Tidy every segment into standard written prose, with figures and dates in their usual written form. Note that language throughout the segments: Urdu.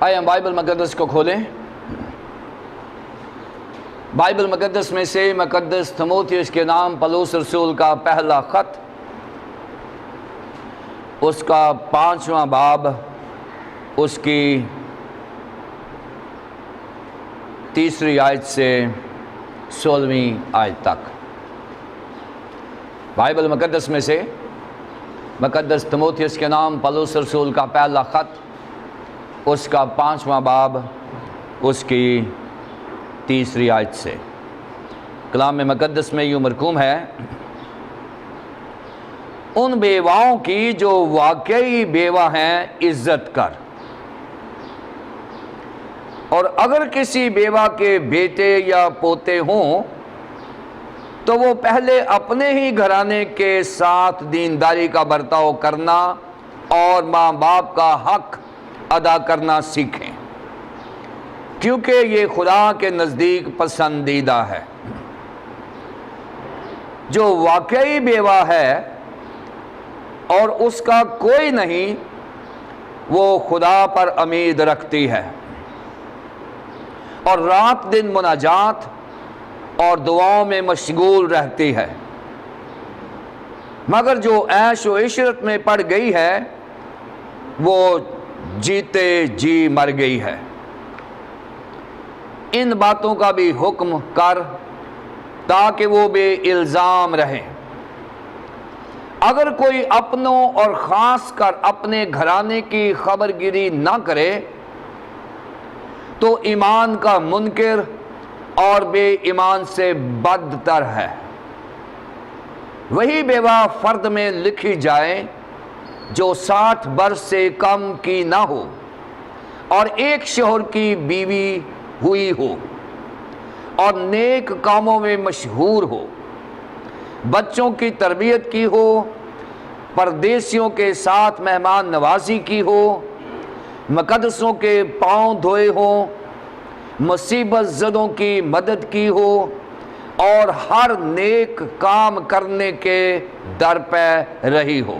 آئے ہم بائبل مقدس کو کھولیں۔ بائبل مقدس میں سے مقدس تیموتھیوس کے نام پولس رسول کا پہلا خط، اس کا 5واں باب، اس کی 3 آیت سے 16ویں آیت تک۔ بائبل مقدس میں سے مقدس تیموتھیوس کے نام پولس رسول کا پہلا خط، اس کا 5واں باب، اس کی 3 آیت سے۔ کلام مقدس میں یوں مرقوم ہے: ان بیواؤں کی جو واقعی بیوہ ہیں عزت کر، اور اگر کسی بیوہ کے بیٹے یا پوتے ہوں تو وہ پہلے اپنے ہی گھرانے کے ساتھ دینداری کا برتاؤ کرنا اور ماں باپ کا حق ادا کرنا سیکھیں، کیونکہ یہ خدا کے نزدیک پسندیدہ ہے۔ جو واقعی بیوہ ہے اور اس کا کوئی نہیں، وہ خدا پر امید رکھتی ہے اور رات دن مناجات اور دعاؤں میں مشغول رہتی ہے، مگر جو عیش و عشرت میں پڑ گئی ہے وہ جیتے جی مر گئی ہے۔ ان باتوں کا بھی حکم کر تاکہ وہ بے الزام رہیں۔ اگر کوئی اپنوں اور خاص کر اپنے گھرانے کی خبر گیری نہ کرے تو ایمان کا منکر اور بے ایمان سے بدتر ہے۔ وہی بیوہ فرد میں لکھی جائے جو 60 برس سے کم کی نہ ہو اور ایک شوہر کی بیوی ہوئی ہو اور نیک کاموں میں مشہور ہو، بچوں کی تربیت کی ہو، پردیسیوں کے ساتھ مہمان نوازی کی ہو، مقدسوں کے پاؤں دھوئے ہوں، مصیبت زدوں کی مدد کی ہو اور ہر نیک کام کرنے کے در پہ رہی ہو،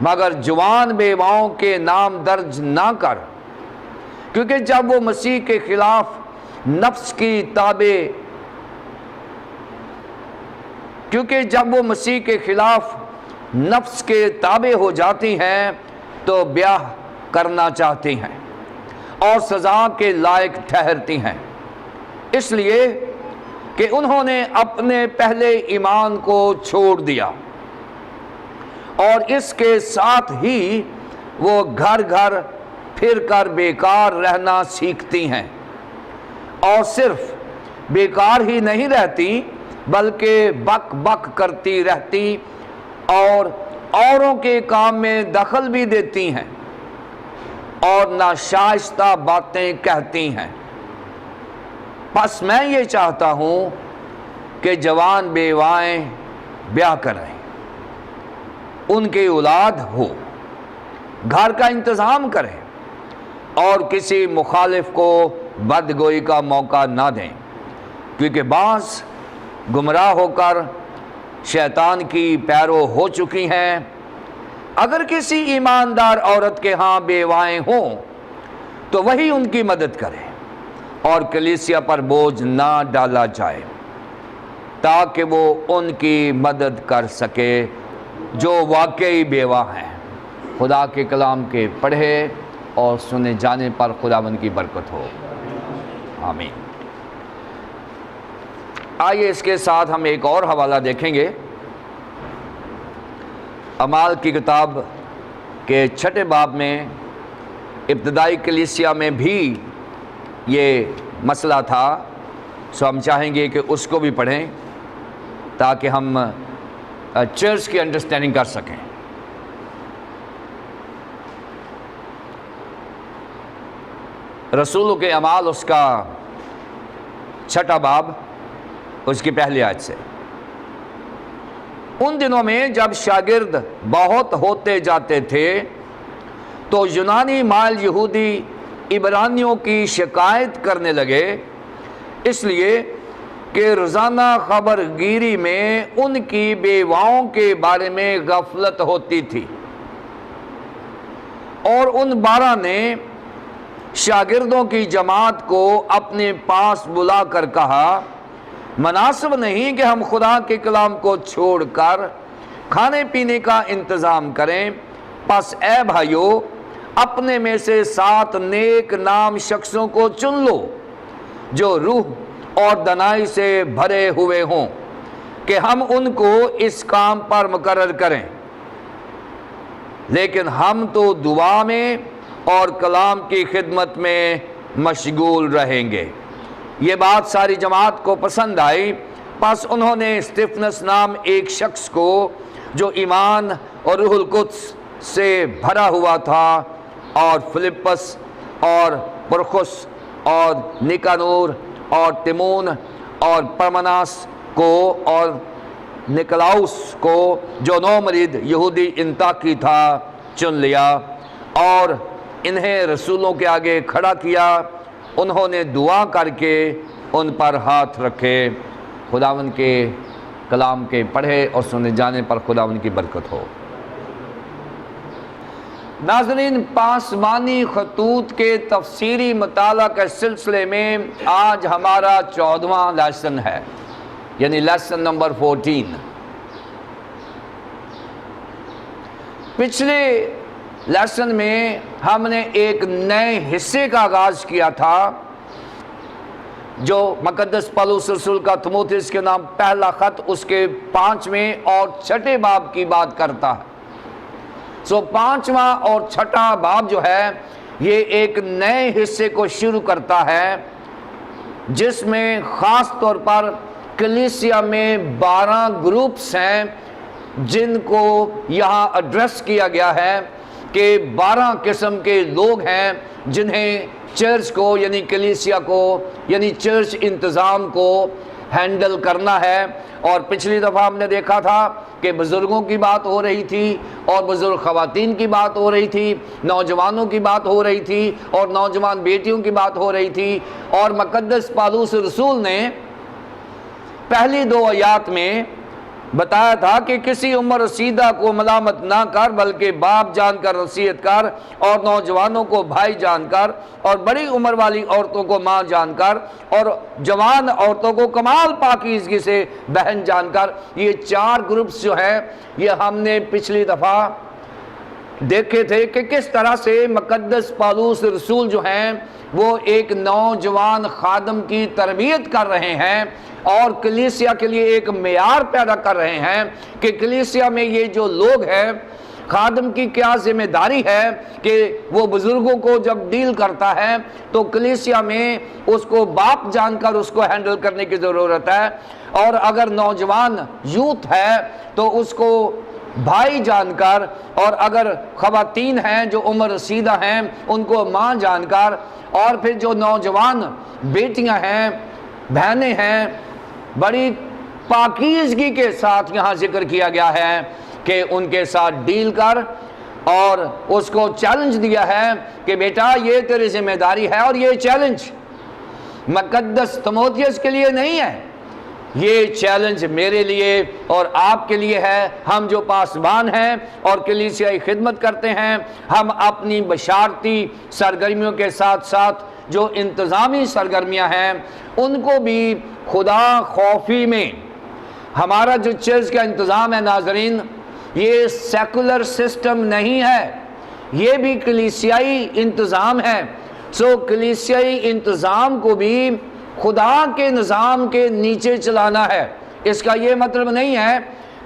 مگر جوان بیواؤں کے نام درج نہ کر، کیونکہ جب وہ مسیح کے خلاف نفس کے تابع ہو جاتی ہیں تو بیاہ کرنا چاہتی ہیں اور سزا کے لائق ٹھہرتی ہیں، اس لیے کہ انہوں نے اپنے پہلے ایمان کو چھوڑ دیا، اور اس کے ساتھ ہی وہ گھر گھر پھر کر بیکار رہنا سیکھتی ہیں، اور صرف بیکار ہی نہیں رہتی بلکہ بک بک کرتی رہتی اور اوروں کے کام میں دخل بھی دیتی ہیں اور ناشائستہ باتیں کہتی ہیں۔ پس میں یہ چاہتا ہوں کہ جوان بیوائیں بیاہ کریں، ان کی اولاد ہو، گھر کا انتظام کریں اور کسی مخالف کو بدگوئی کا موقع نہ دیں، کیونکہ بعض گمراہ ہو کر شیطان کی پیرو ہو چکی ہیں۔ اگر کسی ایماندار عورت کے ہاں بیوائیں ہوں تو وہی ان کی مدد کرے اور کلیسیا پر بوجھ نہ ڈالا جائے، تاکہ وہ ان کی مدد کر سکے جو واقعی بیوہ ہیں۔ خدا کے کلام کے پڑھے اور سنے جانے پر خداوند کی برکت ہو، آمین۔ آئیے اس کے ساتھ ہم ایک اور حوالہ دیکھیں گے۔ اعمال کی کتاب کے 6 باب میں ابتدائی کلیسیا میں بھی یہ مسئلہ تھا، سو ہم چاہیں گے کہ اس کو بھی پڑھیں تاکہ ہم چرچ کی انڈرسٹینڈنگ کر سکیں۔ رسولوں کے اعمال، اس کا 6 باب، اس کی پہلی آیت سے: ان دنوں میں جب شاگرد بہت ہوتے جاتے تھے تو یونانی مائل یہودی عبرانیوں کی شکایت کرنے لگے، اس لیے کہ روزانہ خبر گیری میں ان کی بیواؤں کے بارے میں غفلت ہوتی تھی، اور ان 12 نے شاگردوں کی جماعت کو اپنے پاس بلا کر کہا، مناسب نہیں کہ ہم خدا کے کلام کو چھوڑ کر کھانے پینے کا انتظام کریں، پس اے بھائیو اپنے میں سے 7 نیک نام شخصوں کو چن لو جو روح اور دانائی سے بھرے ہوئے ہوں کہ ہم ان کو اس کام پر مقرر کریں، لیکن ہم تو دعا میں اور کلام کی خدمت میں مشغول رہیں گے۔ یہ بات ساری جماعت کو پسند آئی، پس انہوں نے استفنس نام ایک شخص کو جو ایمان اور روح القدس سے بھرا ہوا تھا، اور فلپس اور پرخس اور نکانور اور تیمون اور پرمناس کو اور نکلاؤس کو جو نومرید یہودی انطاکی تھا چن لیا، اور انہیں رسولوں کے آگے کھڑا کیا۔ انہوں نے دعا کر کے ان پر ہاتھ رکھے۔ خداوند کے کلام کے پڑھے اور سنے جانے پر خداوند کی برکت ہو۔ ناظرین، پاسمانی خطوط کے تفسیری مطالعہ کے سلسلے میں آج ہمارا 14واں لیسن ہے، یعنی لیسن نمبر 14۔ پچھلے لیسن میں ہم نے ایک نئے حصے کا آغاز کیا تھا جو مقدس پولس رسول کا تیموتھیوس کے نام پہلا خط اس کے 5ویں اور 6 باب کی بات کرتا ہے۔ 5واں اور 6 باب جو ہے یہ ایک نئے حصے کو شروع کرتا ہے جس میں خاص طور پر کلیسیا میں 12 گروپس ہیں جن کو یہاں ایڈریس کیا گیا ہے کہ 12 قسم کے لوگ ہیں جنہیں چرچ کو یعنی کلیسیا کو یعنی چرچ انتظام کو ہینڈل کرنا ہے۔ اور پچھلی دفعہ ہم نے دیکھا تھا کہ بزرگوں کی بات ہو رہی تھی اور بزرگ خواتین کی بات ہو رہی تھی، نوجوانوں کی بات ہو رہی تھی اور نوجوان بیٹیوں کی بات ہو رہی تھی، اور مقدس پولس رسول نے پہلی 2 آیات میں بتایا تھا کہ کسی عمر رسیدہ کو ملامت نہ کر بلکہ باپ جان کر نصیحت کر، اور نوجوانوں کو بھائی جان کر، اور بڑی عمر والی عورتوں کو ماں جان کر، اور جوان عورتوں کو کمال پاکیزگی سے بہن جان کر۔ یہ 4 گروپس جو ہیں یہ ہم نے پچھلی دفعہ دیکھے تھے کہ کس طرح سے مقدس پولس رسول جو ہیں وہ ایک نوجوان خادم کی تربیت کر رہے ہیں اور کلیسیا کے لیے ایک معیار پیدا کر رہے ہیں کہ کلیسیا میں یہ جو لوگ ہیں خادم کی کیا ذمہ داری ہے کہ وہ بزرگوں کو جب ڈیل کرتا ہے تو کلیسیا میں اس کو باپ جان کر اس کو ہینڈل کرنے کی ضرورت ہے، اور اگر نوجوان یوتھ ہے تو اس کو بھائی جان کر، اور اگر خواتین ہیں جو عمر رسیدہ ہیں ان کو ماں جان کر، اور پھر جو نوجوان بیٹیاں ہیں بہنیں ہیں بڑی پاکیزگی کے ساتھ یہاں ذکر کیا گیا ہے کہ ان کے ساتھ ڈیل کر، اور اس کو چیلنج دیا ہے کہ بیٹا یہ تیری ذمہ داری ہے، اور یہ چیلنج مقدس تیموتھیوس کے لیے نہیں ہے، یہ چیلنج میرے لیے اور آپ کے لیے ہے۔ ہم جو پاسبان ہیں اور کلیسیائی خدمت کرتے ہیں، ہم اپنی بشارتی سرگرمیوں کے ساتھ ساتھ جو انتظامی سرگرمیاں ہیں ان کو بھی خدا خوفی میں، ہمارا جو چرچ کا انتظام ہے ناظرین یہ سیکولر سسٹم نہیں ہے، یہ بھی کلیسیائی انتظام ہے۔ کلیسیائی انتظام کو بھی خدا کے نظام کے نیچے چلانا ہے۔ اس کا یہ مطلب نہیں ہے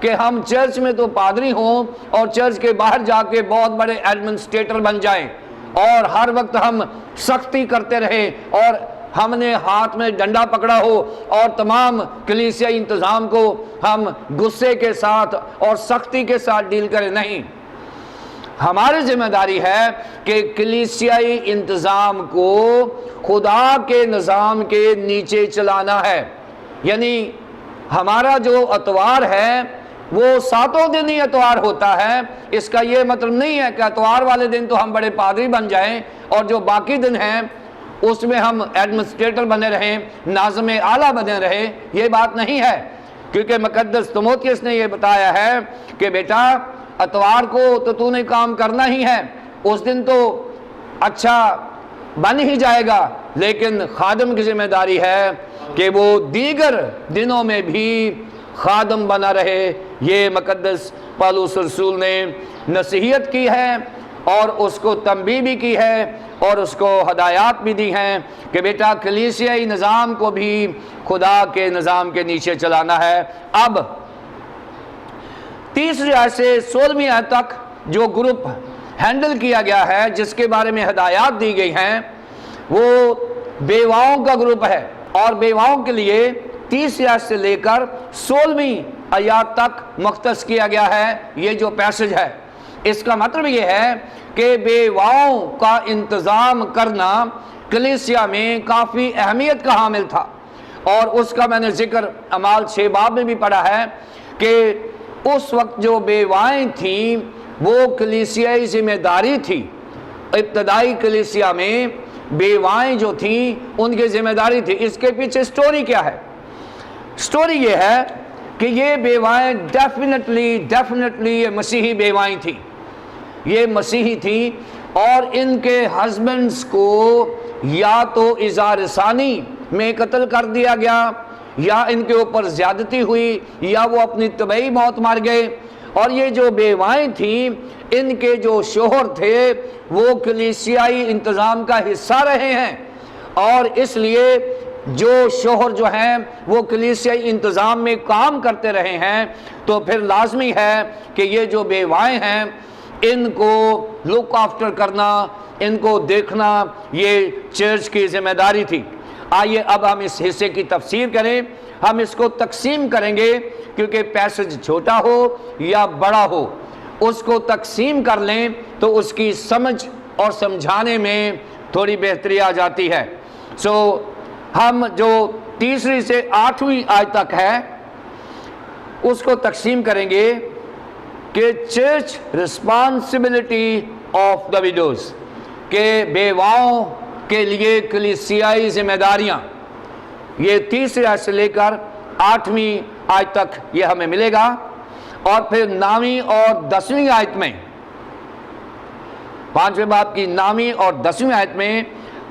کہ ہم چرچ میں تو پادری ہوں اور چرچ کے باہر جا کے بہت بڑے ایڈمنسٹریٹر بن جائیں اور ہر وقت ہم سختی کرتے رہیں اور ہم نے ہاتھ میں ڈنڈا پکڑا ہو اور تمام کلیسیائی انتظام کو ہم غصے کے ساتھ اور سختی کے ساتھ ڈیل کریں۔ نہیں، ہماری ذمہ داری ہے کہ کلیسیائی انتظام کو خدا کے نظام کے نیچے چلانا ہے۔ یعنی ہمارا جو اتوار ہے وہ 7 دن ہی اتوار ہوتا ہے، اس کا یہ مطلب نہیں ہے کہ اتوار والے دن تو ہم بڑے پادری بن جائیں اور جو باقی دن ہیں اس میں ہم ایڈمنسٹریٹر بنے رہیں، ناظم اعلیٰ بنے رہیں، یہ بات نہیں ہے، کیونکہ مقدس تیموتھیوس نے یہ بتایا ہے کہ بیٹا اتوار کو تو نے کام کرنا ہی ہے، اس دن تو اچھا بن ہی جائے گا، لیکن خادم کی ذمہ داری ہے کہ وہ دیگر دنوں میں بھی خادم بنا رہے۔ یہ مقدس پالوس رسول نے نصیحت کی ہے اور اس کو تنبیہ بھی کی ہے اور اس کو ہدایات بھی دی ہیں کہ بیٹا کلیسیائی نظام کو بھی خدا کے نظام کے نیچے چلانا ہے۔ اب 30 آیت سے 16 آیت تک جو گروپ ہینڈل کیا گیا ہے، جس کے بارے میں ہدایات دی گئی ہیں، وہ بیواؤں کا گروپ ہے، اور بیواؤں کے لیے 30 آیت سے لے کر 16 آیات تک مختص کیا گیا ہے یہ جو پیسج ہے۔ اس کا مطلب یہ ہے کہ بیواؤں کا انتظام کرنا کلیسیا میں کافی اہمیت کا حامل تھا، اور اس کا میں نے ذکر اعمال 6 باب میں بھی پڑھا ہے کہ اس وقت جو بیوائیں تھیں وہ کلیسیائی ذمہ داری تھی۔ ابتدائی کلیسیا میں بیوائیں جو تھیں ان کی ذمہ داری تھی۔ اس کے پیچھے سٹوری کیا ہے؟ سٹوری یہ ہے کہ یہ بیوائیں ڈیفینیٹلی یہ مسیحی بیوائیں تھیں، یہ مسیحی تھیں، اور ان کے ہسبینڈز کو یا تو اظہار ثانی میں قتل کر دیا گیا، یا ان کے اوپر زیادتی ہوئی، یا وہ اپنی طبعی موت مار گئے۔ اور یہ جو بیوائیں تھیں ان کے جو شوہر تھے وہ کلیسیائی انتظام کا حصہ رہے ہیں، اور اس لیے جو شوہر جو ہیں وہ کلیسیائی انتظام میں کام کرتے رہے ہیں، تو پھر لازمی ہے کہ یہ جو بیوائیں ہیں ان کو لک آفٹر کرنا، ان کو دیکھنا، یہ چرچ کی ذمہ داری تھی۔ آئیے اب ہم اس حصے کی تفسیر کریں۔ ہم اس کو تقسیم کریں گے، کیونکہ پیسج چھوٹا ہو یا بڑا ہو، اس کو تقسیم کر لیں تو اس کی سمجھ اور سمجھانے میں تھوڑی بہتری آ جاتی ہے۔ ہم جو 3 سے 8 آیت تک ہے اس کو تقسیم کریں گے کہ church responsibility of the videos, کہ بیواؤں کے لیے کلیسیائی ذمہ داریاں، یہ 30 آیت سے لے کر 8 آیت تک یہ ہمیں ملے گا، اور پھر 9 اور 10 آیت میں، 5ویں باب کی 9 اور 10 آیت میں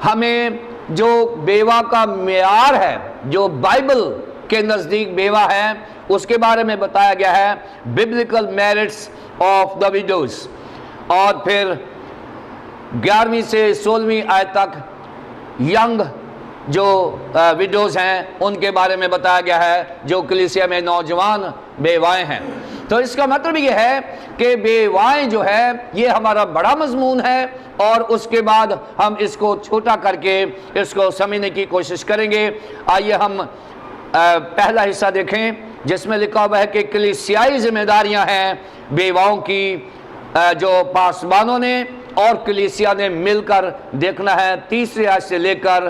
ہمیں جو بیوہ کا معیار ہے، جو بائبل کے نزدیک بیوہ ہے، اس کے بارے میں بتایا گیا ہے، biblical merits of the widows۔ اور پھر 11 سے 16 آیت تک ینگ جو ویڈوز ہیں ان کے بارے میں بتایا گیا ہے، جو کلیسیا میں نوجوان بیوائیں ہیں۔ تو اس کا مطلب یہ ہے کہ بیوائیں جو ہے یہ ہمارا بڑا مضمون ہے، اور اس کے بعد ہم اس کو چھوٹا کر کے اس کو سمجھنے کی کوشش کریں گے۔ آئیے ہم پہلا حصہ دیکھیں جس میں لکھا ہوا ہے کہ کلیسیائی ذمہ داریاں ہیں بیواؤں کی، جو پاسبانوں نے اور کلیسیا نے مل کر دیکھنا ہے، 30 آیت سے لے کر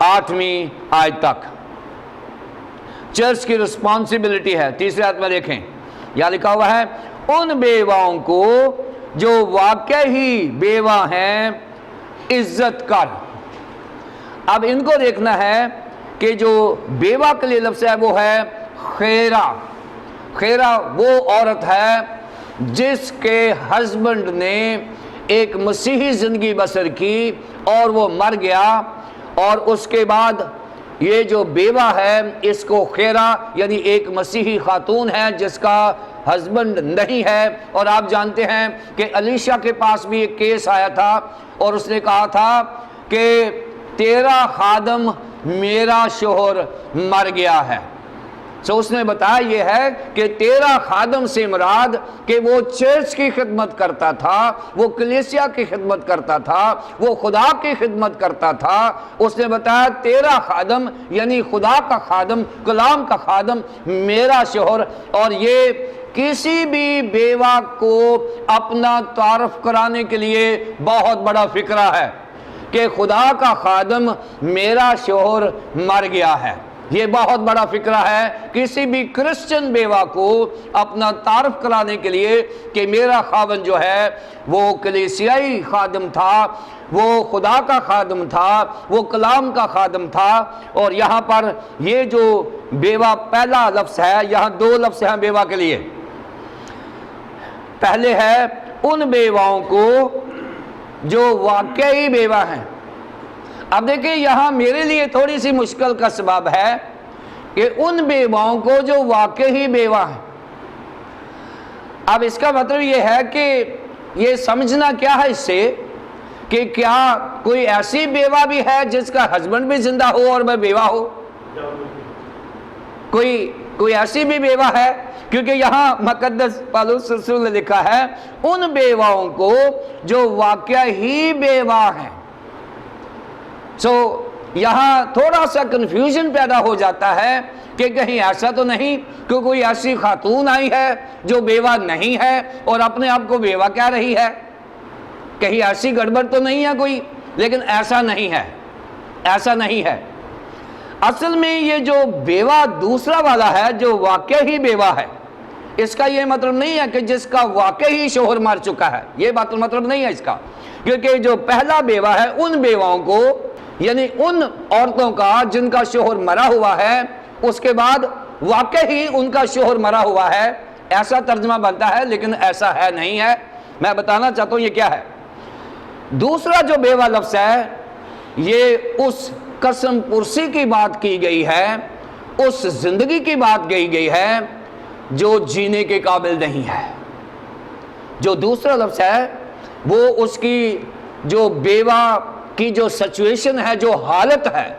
8 آیت تک۔ چرچ کی رسپانسبلٹی ہے، 30 آیت میں دیکھیں، یہاں لکھا ہوا ہے ان بیواؤں کو جو واقع ہی بیوہ ہیں عزت کر۔ اب ان کو دیکھنا ہے کہ جو بیوہ کے لیے لفظ ہے وہ ہے خیرہ۔ خیرہ وہ عورت ہے جس کے ہسبینڈ نے ایک مسیحی زندگی بسر کی اور وہ مر گیا، اور اس کے بعد یہ جو بیوہ ہے اس کو خیرہ یعنی ایک مسیحی خاتون ہے جس کا ہسبینڈ نہیں ہے۔ اور آپ جانتے ہیں کہ علیشا کے پاس بھی ایک کیس آیا تھا، اور اس نے کہا تھا کہ تیرا خادم میرا شوہر مر گیا ہے۔ اس نے بتایا یہ ہے کہ تیرا خادم سے مراد کہ وہ چرچ کی خدمت کرتا تھا، وہ کلیسیا کی خدمت کرتا تھا، وہ خدا کی خدمت کرتا تھا۔ اس نے بتایا تیرا خادم یعنی خدا کا خادم، کلام کا خادم میرا شوہر۔ اور یہ کسی بھی بیوہ کو اپنا تعارف کرانے کے لیے بہت بڑا فکرہ ہے کہ خدا کا خادم میرا شوہر مر گیا ہے۔ یہ بہت بڑا فکرہ ہے کسی بھی کرسچن بیوہ کو اپنا تعارف کرانے کے لیے کہ میرا خاوند جو ہے وہ کلیسیائی خادم تھا، وہ خدا کا خادم تھا، وہ کلام کا خادم تھا۔ اور یہاں پر یہ جو بیوہ پہلا لفظ ہے، یہاں 2 لفظ ہیں بیوہ کے لیے۔ پہلے ہے ان بیواؤں کو جو واقعی بیوہ ہیں. اب دیکھیں یہاں میرے لیے تھوڑی سی مشکل کا سبب ہے کہ ان بیواؤں کو جو واقعی بیوہ ہیں. اب اس کا مطلب یہ ہے کہ یہ سمجھنا کیا ہے اس سے کہ کیا کوئی ایسی بیوہ بھی ہے جس کا ہسبینڈ بھی زندہ ہو اور وہ بیوہ ہو؟ کوئی ایسی بھی بیوہ ہے؟ کیونکہ یہاں مقدس پالوس رسول نے لکھا ہے ان بیواؤں کو جو واقعہ ہی بیوہ ہیں. یہاں تھوڑا سا کنفیوژن پیدا ہو جاتا ہے کہ کہیں ایسا تو نہیں کہ کوئی ایسی خاتون آئی ہے جو بیوہ نہیں ہے اور اپنے آپ کو بیوہ کہہ رہی ہے. کہیں ایسی گڑبڑ تو نہیں ہے کوئی. لیکن ایسا نہیں ہے، ایسا نہیں ہے. اصل میں یہ جو بیوہ دوسرا والا ہے جو واقع ہی بیوہ ہے، اس کا یہ مطلب نہیں ہے کہ جس کا واقع ہی شوہر مر چکا ہے. یہ بات مطلب نہیں ہے اس کا. کیونکہ جو پہلا بیوہ ہے ان بیواؤں کو، یعنی ان عورتوں کا جن کا شوہر مرا ہوا ہے، اس کے بعد واقع ہی ان کا شوہر مرا ہوا ہے، ایسا ترجمہ بنتا ہے لیکن ایسا ہے نہیں ہے. میں بتانا چاہتا ہوں یہ کیا ہے. دوسرا جو بیوہ لفظ ہے یہ اس قسم پرسی کی بات کی گئی ہے، اس زندگی کی بات کہی گئی ہے جو جینے کے قابل نہیں ہے. جو دوسرا لفظ ہے وہ اس کی جو بیوہ کی جو سچویشن ہے، جو حالت ہے،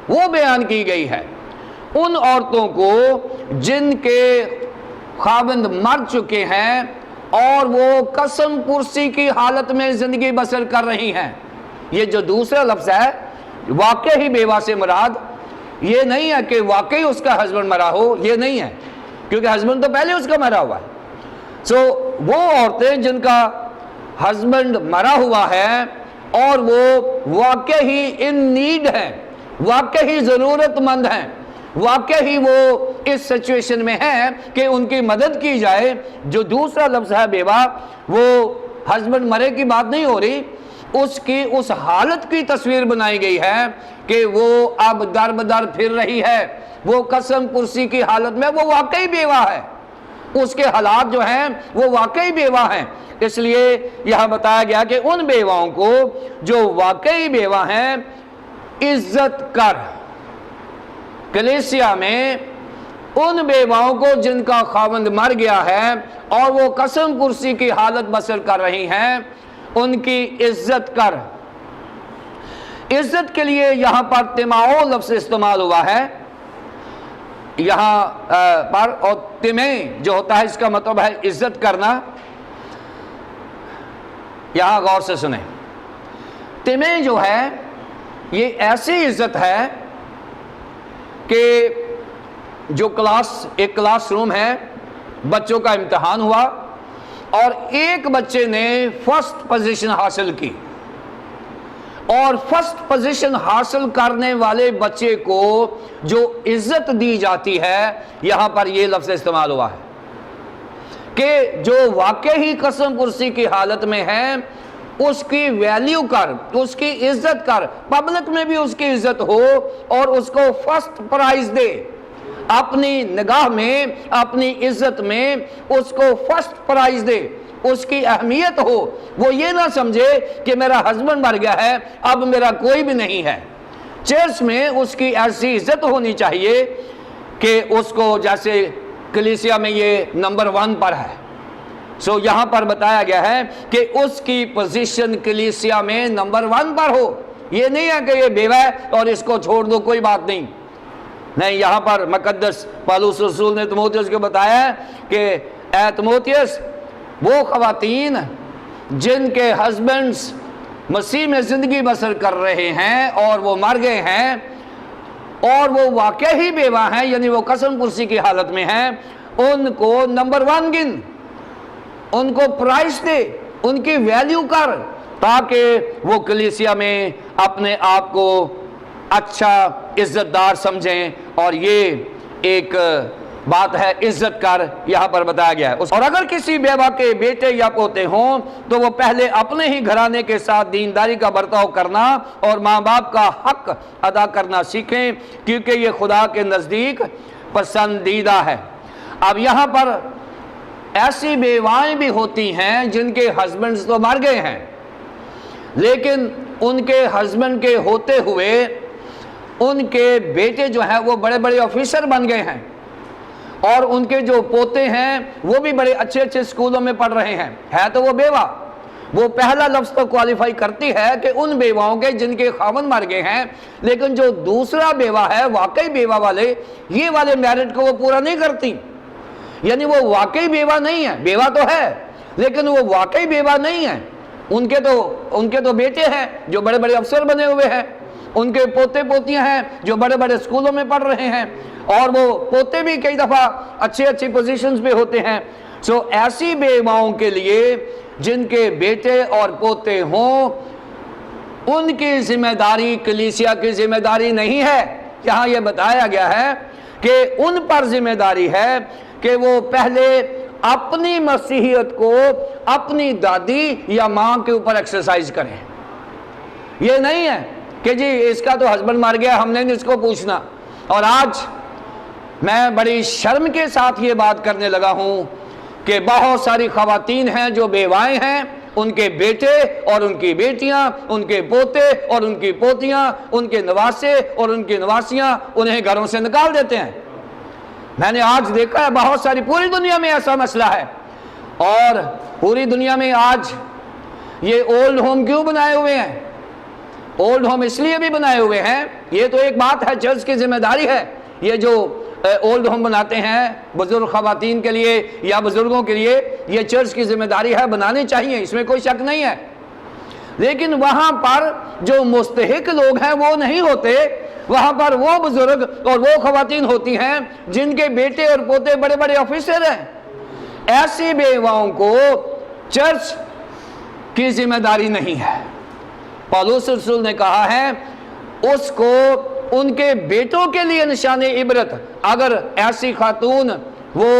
وہ بیان کی گئی ہے. ان عورتوں کو جن کے خاوند مر چکے ہیں اور وہ قسم پرسی کی حالت میں زندگی بسر کر رہی ہیں. یہ جو دوسرا لفظ ہے واقع ہی بیوہ سے مراد یہ نہیں ہے کہ واقعی اس کا ہسبینڈ مرا ہو، یہ نہیں ہے، کیونکہ ہسبینڈ تو پہلے اس کا مرا ہوا ہے. وہ عورتیں جن کا ہسبینڈ مرا ہوا ہے اور وہ واقع ہی ان نیڈ ہیں، واقع ہی ضرورت مند ہیں، واقع ہی وہ اس سچویشن میں ہیں کہ ان کی مدد کی جائے. جو دوسرا لفظ ہے بیوہ، وہ ہسبینڈ مرے کی بات نہیں ہو رہی، اس کی اس حالت کی تصویر بنائی گئی ہے کہ وہ اب در بدر پھر رہی ہے، وہ قسم پرسی کی حالت میں، وہ واقعی بیوہ ہے. اس کے حالات جو ہیں وہ واقعی بیوہ ہیں. اس لیے یہاں بتایا گیا کہ ان بیواؤں کو جو واقعی بیوہ ہیں عزت کر. کلیسیا میں ان بیواؤں کو جن کا خاوند مر گیا ہے اور وہ قسم پرسی کی حالت بسر کر رہی ہیں، ان کی عزت کر. عزت کے لیے یہاں پر تماؤ لفظ استعمال ہوا ہے یہاں پر، اور تمیں جو ہوتا ہے اس کا مطلب ہے عزت کرنا. یہاں غور سے سنیں. تمیں جو ہے یہ ایسی عزت ہے کہ جو ایک کلاس روم ہے، بچوں کا امتحان ہوا اور ایک بچے نے فرسٹ پوزیشن حاصل کی، اور فرسٹ پوزیشن حاصل کرنے والے بچے کو جو عزت دی جاتی ہے، یہاں پر یہ لفظ استعمال ہوا ہے کہ جو واقع ہی قسم پرسی کی حالت میں ہے اس کی ویلیو کر، اس کی عزت کر، پبلک میں بھی اس کی عزت ہو اور اس کو فرسٹ پرائز دے. اپنی نگاہ میں، اپنی عزت میں اس کو فرسٹ پرائز دے، اس کی اہمیت ہو. وہ یہ نہ سمجھے کہ میرا ہسبینڈ مر گیا ہے اب میرا کوئی بھی نہیں ہے. چرچ میں اس کی ایسی عزت ہونی چاہیے کہ اس کو جیسے کلیسیا میں یہ نمبر 1 پر ہے. یہاں پر بتایا گیا ہے کہ اس کی پوزیشن کلیسیا میں نمبر 1 پر ہو. یہ نہیں ہے کہ یہ بیوہ ہے اور اس کو چھوڑ دو، کوئی بات نہیں. نہیں، یہاں پر مقدس پالوس رسول نے تیموتھیوس کو بتایا ہے کہ اے تیموتھیوس، وہ خواتین جن کے ہسبینڈز مسیح میں زندگی بسر کر رہے ہیں اور وہ مر گئے ہیں اور وہ واقع ہی بیوہ ہیں، یعنی وہ قسم پرسی کی حالت میں ہیں، ان کو نمبر 1 گن، ان کو پرائز دے، ان کی ویلیو کر، تاکہ وہ کلیسیا میں اپنے آپ کو اچھا عزت دار سمجھیں. اور یہ ایک بات ہے عزت کر، یہاں پر بتایا گیا ہے. اور اگر کسی بیوہ کے بیٹے یا پوتے ہوں تو وہ پہلے اپنے ہی گھرانے کے ساتھ دینداری کا برتاؤ کرنا اور ماں باپ کا حق ادا کرنا سیکھیں، کیونکہ یہ خدا کے نزدیک پسندیدہ ہے. اب یہاں پر ایسی بیوائیں بھی ہوتی ہیں جن کے ہسبینڈز تو مر گئے ہیں، لیکن ان کے ہسبینڈ کے ہوتے ہوئے ان کے بیٹے جو ہیں وہ بڑے بڑے آفیسر بن گئے ہیں، اور ان کے جو پوتے ہیں وہ بھی بڑے اچھے اچھے اسکولوں میں پڑھ رہے ہیں۔ ہے تو وہ بیوہ، وہ پہلا لفظ تو کوالیفائی کرتی ہے کہ ان بیواؤں کے جن کے خاوند مر گئے ہیں، لیکن جو دوسرا بیوہ ہے، واقعی بیوہ والے، یہ والے میرٹ کو وہ پورا نہیں کرتی، یعنی وہ واقعی بیوہ نہیں ہے، بیوہ تو ہے لیکن وہ واقعی بیوہ نہیں ہے۔ ان کے تو بیٹے ہیں جو بڑے بڑے افسر بنے ہوئے ہیں، ان کے پوتے پوتیاں ہیں جو بڑے بڑے اسکولوں میں پڑھ رہے ہیں، اور وہ پوتے بھی کئی دفعہ اچھی پوزیشنز پہ ہوتے ہیں۔ سو ایسی بیواؤں کے لیے جن کے بیٹے اور پوتے ہوں، ان کی ذمہ داری کلیسیا کی ذمہ داری نہیں ہے۔ یہاں یہ بتایا گیا ہے کہ ان پر ذمہ داری ہے کہ وہ پہلے اپنی مسیحیت کو اپنی دادی یا ماں کے اوپر ایکسرسائز کریں۔ یہ نہیں ہے کہ جی اس کا تو ہسبینڈ مر گیا، ہم نے اس کو پوچھنا۔ اور آج میں بڑی شرم کے ساتھ یہ بات کرنے لگا ہوں کہ بہت ساری خواتین ہیں جو بیوائیں ہیں، ان کے بیٹے اور ان کی بیٹیاں، ان کے پوتے اور ان کی پوتیاں، ان کے نواسے اور ان کی نواسیاں انہیں گھروں سے نکال دیتے ہیں۔ میں نے آج دیکھا ہے بہت ساری، پوری دنیا میں ایسا مسئلہ ہے، اور پوری دنیا میں آج یہ اولڈ ہوم کیوں بنائے ہوئے ہیں؟ اولڈ ہوم اس لیے بھی بنائے ہوئے ہیں، یہ تو ایک بات ہے، چرچ کی ذمہ داری ہے، یہ جو اولڈ ہوم بناتے ہیں بزرگ خواتین کے لیے یا بزرگوں کے لیے، یہ چرچ کی ذمہ داری ہے، بنانے چاہیے، اس میں کوئی شک نہیں ہے۔ لیکن وہاں پر جو مستحق لوگ ہیں وہ نہیں ہوتے، وہاں پر وہ بزرگ اور وہ خواتین ہوتی ہیں جن کے بیٹے اور پوتے بڑے بڑے آفیسر ہیں۔ ایسی بیواؤں کو چرچ کی ذمہ داری نہیں ہے۔ پالوس رسول نے کہا ہے اس کو ان کے بیٹوں کے لیے نشان عبرت، اگر ایسی خاتون وہ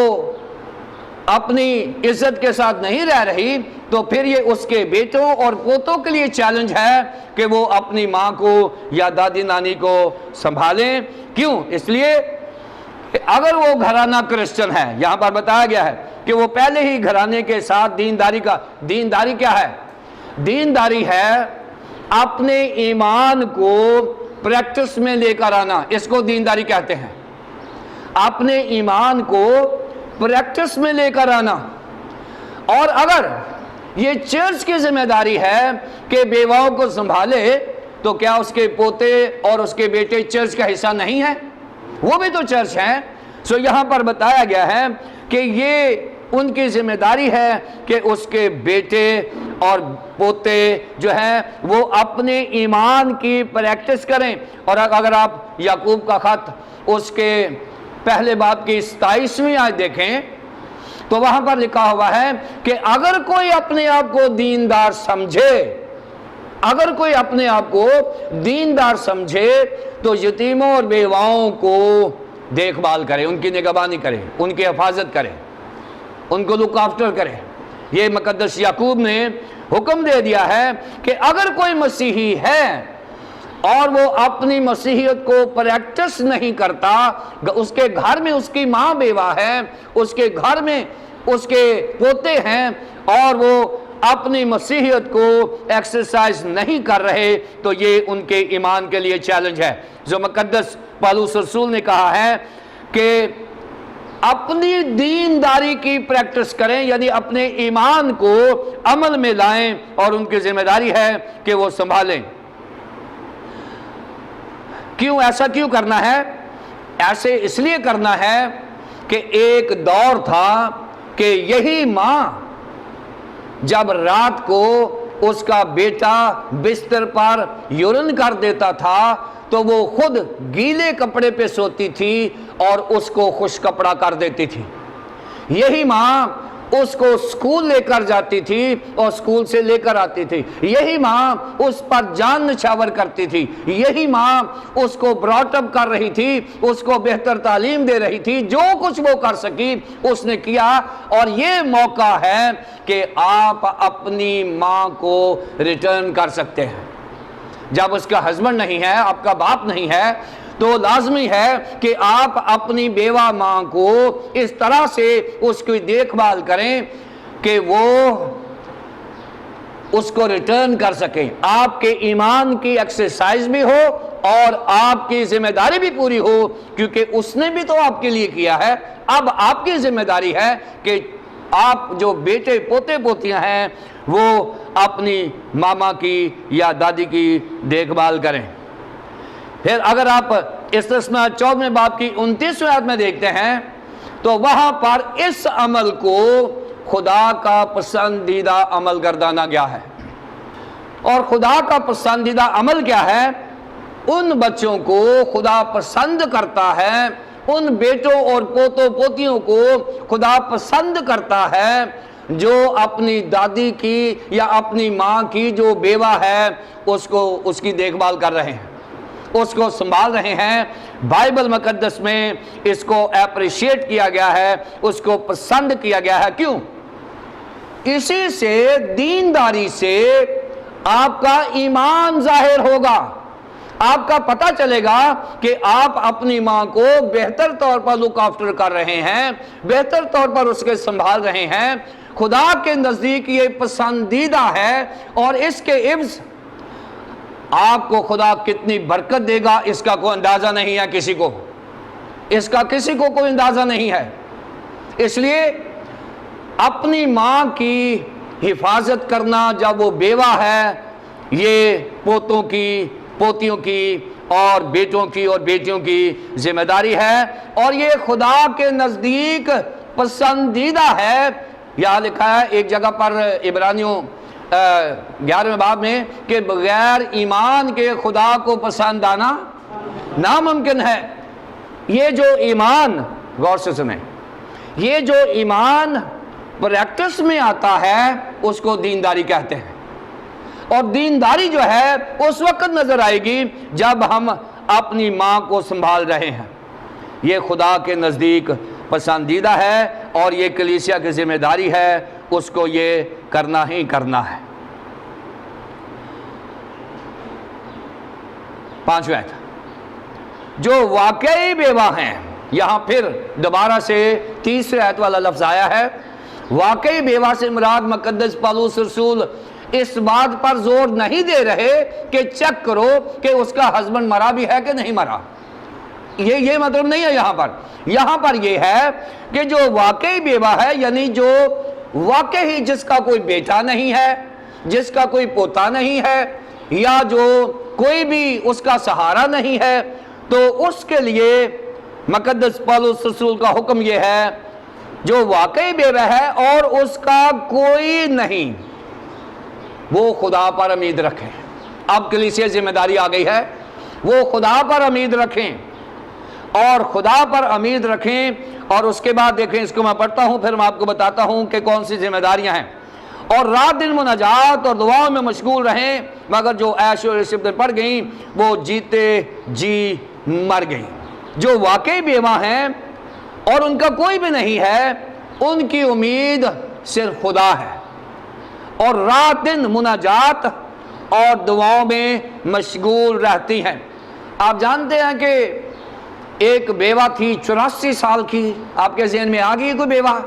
اپنی عزت کے ساتھ نہیں رہ رہی تو پھر یہ اس کے بیٹوں اور پوتوں کے لیے چیلنج ہے کہ وہ اپنی ماں کو یا دادی نانی کو سنبھالیں۔ کیوں؟ اس لیے کہ اگر وہ گھرانہ کرسچن ہے، یہاں پر بتایا گیا ہے کہ وہ پہلے ہی گھرانے کے ساتھ دینداری کیا ہے؟ دینداری ہے اپنے ایمان کو پریکٹس میں لے کر آنا، اس کو دینداری کہتے ہیں، اپنے ایمان کو پریکٹس میں لے کر آنا۔ اور اگر یہ چرچ کی ذمہ داری ہے کہ بیواؤں کو سنبھالے، تو کیا اس کے پوتے اور اس کے بیٹے چرچ کا حصہ نہیں ہیں؟ وہ بھی تو چرچ ہیں۔ سو یہاں پر بتایا گیا ہے کہ یہ ان کی ذمہ داری ہے کہ اس کے بیٹے اور پوتے جو ہیں وہ اپنے ایمان کی پریکٹس کریں۔ اور اگر آپ یعقوب کا خط اس کے پہلے باب کی 27ویں آیت دیکھیں تو وہاں پر لکھا ہوا ہے کہ اگر کوئی اپنے آپ کو دیندار سمجھے، اگر کوئی اپنے آپ کو دیندار سمجھے تو یتیموں اور بیواؤں کو دیکھ بھال کرے، ان کی نگہبانی کرے، ان کی حفاظت کرے، ان کو لک آفٹر کرے۔ یہ مقدس یعقوب نے حکم دے دیا ہے کہ اگر کوئی مسیحی ہے اور وہ اپنی مسیحیت کو پریکٹس نہیں کرتا، اس کے گھر میں اس کی ماں بیوہ ہے، اس کے گھر میں اس کے پوتے ہیں، اور وہ اپنی مسیحیت کو ایکسرسائز نہیں کر رہے، تو یہ ان کے ایمان کے لیے چیلنج ہے۔ جو مقدس پالوس رسول نے کہا ہے کہ اپنی دینداری کی پریکٹس کریں، یعنی اپنے ایمان کو عمل میں لائیں، اور ان کی ذمہ داری ہے کہ وہ سنبھالیں۔ کیوں ایسا کیوں کرنا ہے؟ ایسے اس لیے کرنا ہے کہ ایک دور تھا کہ یہی ماں جب رات کو اس کا بیٹا بستر پر یورن کر دیتا تھا تو وہ خود گیلے کپڑے پہ سوتی تھی اور اس کو خشک کپڑا کر دیتی تھی۔ یہی ماں اس کو سکول لے کر جاتی تھی اور سکول سے لے کر آتی تھی۔ یہی ماں اس پر جان نچھاور کرتی تھی۔ یہی ماں اس کو براٹ اپ کر رہی تھی، اس کو بہتر تعلیم دے رہی تھی۔ جو کچھ وہ کر سکی اس نے کیا، اور یہ موقع ہے کہ آپ اپنی ماں کو ریٹرن کر سکتے ہیں۔ جب اس کا ہسبینڈ نہیں ہے، آپ کا باپ نہیں ہے، تو لازمی ہے کہ آپ اپنی بیوہ ماں کو اس طرح سے اس کی دیکھ بھال کریں کہ وہ اس کو ریٹرن کر سکیں، آپ کے ایمان کی ایکسرسائز بھی ہو اور آپ کی ذمہ داری بھی پوری ہو، کیونکہ اس نے بھی تو آپ کے لیے کیا ہے۔ اب آپ کی ذمہ داری ہے کہ آپ جو بیٹے پوتے پوتیاں ہیں وہ اپنی ماما کی یا دادی کی دیکھ بھال کریں۔ پھر اگر آپ استثناء 14 باب کی 29 آیت میں دیکھتے ہیں تو وہاں پر اس عمل کو خدا کا پسندیدہ عمل گردانا گیا ہے۔ اور خدا کا پسندیدہ عمل کیا ہے؟ ان بچوں کو خدا پسند کرتا ہے، ان بیٹوں اور پوتوں پوتیوں کو خدا پسند کرتا ہے جو اپنی دادی کی یا اپنی ماں کی جو بیوہ ہے اس کی دیکھ بھال کر رہے ہیں، اس کو سنبھال رہے ہیں۔ بائبل مقدس میں اس کو اپریشیٹ کیا گیا ہے، اس کو پسند کیا گیا ہے۔ کیوں؟ اسی سے دینداری سے آپ کا ایمان ظاہر ہوگا، آپ کا پتہ چلے گا کہ آپ اپنی ماں کو بہتر طور پر لک آفٹر کر رہے ہیں، بہتر طور پر اس کے سنبھال رہے ہیں۔ خدا کے نزدیک یہ پسندیدہ ہے، اور اس کے عوض آپ کو خدا کتنی برکت دے گا اس کا کوئی اندازہ نہیں ہے کسی کو، اس کا کسی کو کوئی اندازہ نہیں ہے۔ اس لیے اپنی ماں کی حفاظت کرنا جب وہ بیوہ ہے، یہ پوتوں کی، پوتیوں کی اور بیٹوں کی اور بیٹیوں کی ذمہ داری ہے، اور یہ خدا کے نزدیک پسندیدہ ہے۔ یہاں لکھا ہے ایک جگہ پر عبرانیوں 11 باب میں کہ بغیر ایمان کے خدا کو پسند آنا ناممکن ہے۔ یہ جو ایمان، غور سے سنیں، یہ جو ایمان پریکٹس میں آتا ہے اس کو دینداری کہتے ہیں، اور دینداری جو ہے اس وقت نظر آئے گی جب ہم اپنی ماں کو سنبھال رہے ہیں۔ یہ خدا کے نزدیک پسندیدہ ہے، اور یہ کلیسیا کی ذمہ داری ہے، اس کو یہ کرنا ہی کرنا ہے۔ 5ویں آیت، جو واقعی بیوہ ہیں، یہاں پھر دوبارہ سے 3 آیت والا لفظ آیا ہے۔ واقعی بیوہ سے مراد مقدس پالوس رسول اس بات پر زور نہیں دے رہے کہ چیک کرو کہ اس کا ہسبینڈ مرا بھی ہے کہ نہیں مرا، یہ مطلب نہیں ہے یہاں پر یہ ہے کہ جو واقعی بیوہ ہے، یعنی جو واقعی جس کا کوئی بیٹا نہیں ہے، جس کا کوئی پوتا نہیں ہے، یا جو کوئی بھی اس کا سہارا نہیں ہے، تو اس کے لیے مقدس پالوس رسول کا حکم یہ ہے جو واقعی بیوہ ہے اور اس کا کوئی نہیں، وہ خدا پر امید رکھیں۔ اب کلیسیا ذمہ داری آ گئی ہے، وہ خدا پر امید رکھیں، اور خدا پر امید رکھیں۔ اور اس کے بعد دیکھیں، اس کو میں پڑھتا ہوں پھر میں آپ کو بتاتا ہوں کہ کون سی ذمہ داریاں ہیں۔ اور رات دن مناجات اور دعاؤں میں مشغول رہیں، مگر جو عیش و عشرت پڑ گئیں وہ جیتے جی مر گئیں۔ جو واقعی بیوہ ہیں اور ان کا کوئی بھی نہیں ہے، ان کی امید صرف خدا ہے، اور رات دن مناجات اور دعاؤں میں مشغول رہتی ہیں۔ آپ جانتے ہیں کہ ایک بیوہ تھی 84 سال کی، آپ کے ذہن میں آ گئی کوئی بیوہ؟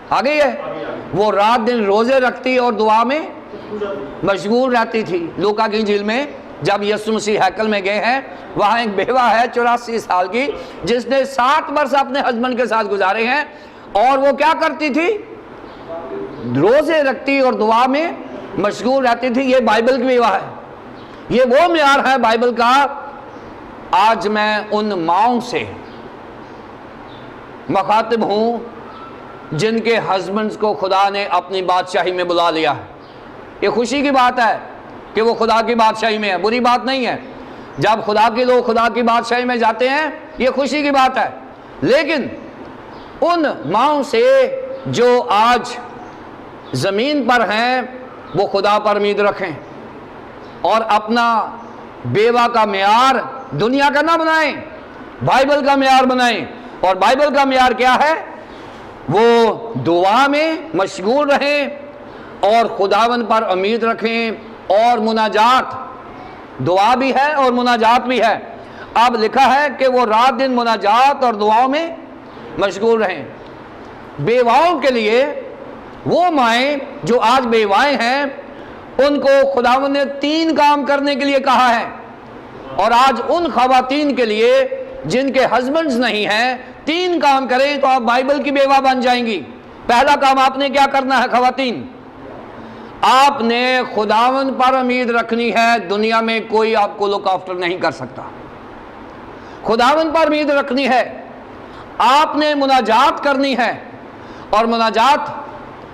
آ گئی ہے؟ وہ رات دن روزے رکھتی اور دعا میں مشغول رہتی تھی۔ لوکا کی انجیل میں جب یسوع مسیح ہیکل میں گئے ہیں، وہاں ایک بیوہ ہے 84 سال کی جس نے 7 برس اپنے ہسبینڈ کے ساتھ گزارے ہیں، اور وہ کیا کرتی تھی؟ روزے رکھتی اور دعا میں مشغول رہتی تھی۔ یہ بائبل کی بیوہ ہے، یہ وہ معیار ہے بائبل کا۔ آج میں ان ماؤں سے مخاطب ہوں جن کے ہسبینڈز کو خدا نے اپنی بادشاہی میں بلا لیا ہے۔ یہ خوشی کی بات ہے کہ وہ خدا کی بادشاہی میں ہے، بری بات نہیں ہے۔ جب خدا کے لوگ خدا کی بادشاہی میں جاتے ہیں یہ خوشی کی بات ہے، لیکن ان ماؤں سے جو آج زمین پر ہیں وہ خدا پر امید رکھیں، اور اپنا بیوہ کا معیار دنیا کا نہ بنائیں، بائبل کا معیار بنائیں۔ اور بائبل کا معیار کیا ہے؟ وہ دعا میں مشغول رہیں اور خداوند پر امید رکھیں، اور مناجات، دعا بھی ہے اور مناجات بھی ہے۔ اب لکھا ہے کہ وہ رات دن مناجات اور دعاؤں میں مشغول رہیں۔ بیواؤں کے لیے وہ مائیں جو آج بیوائیں ہیں ان کو خداوند نے 3 کام کرنے کے لیے کہا ہے، اور آج ان خواتین کے لیے جن کے ہسبینڈز نہیں ہیں 3 کام کریں تو آپ بائبل کی بیوہ بن جائیں گی۔ پہلا کام آپ نے کیا کرنا ہے خواتین؟ آپ نے خداوند پر امید رکھنی ہے، دنیا میں کوئی آپ کو لک آفٹر نہیں کر سکتا۔ خداوند پر امید رکھنی ہے، آپ نے مناجات کرنی ہے، اور مناجات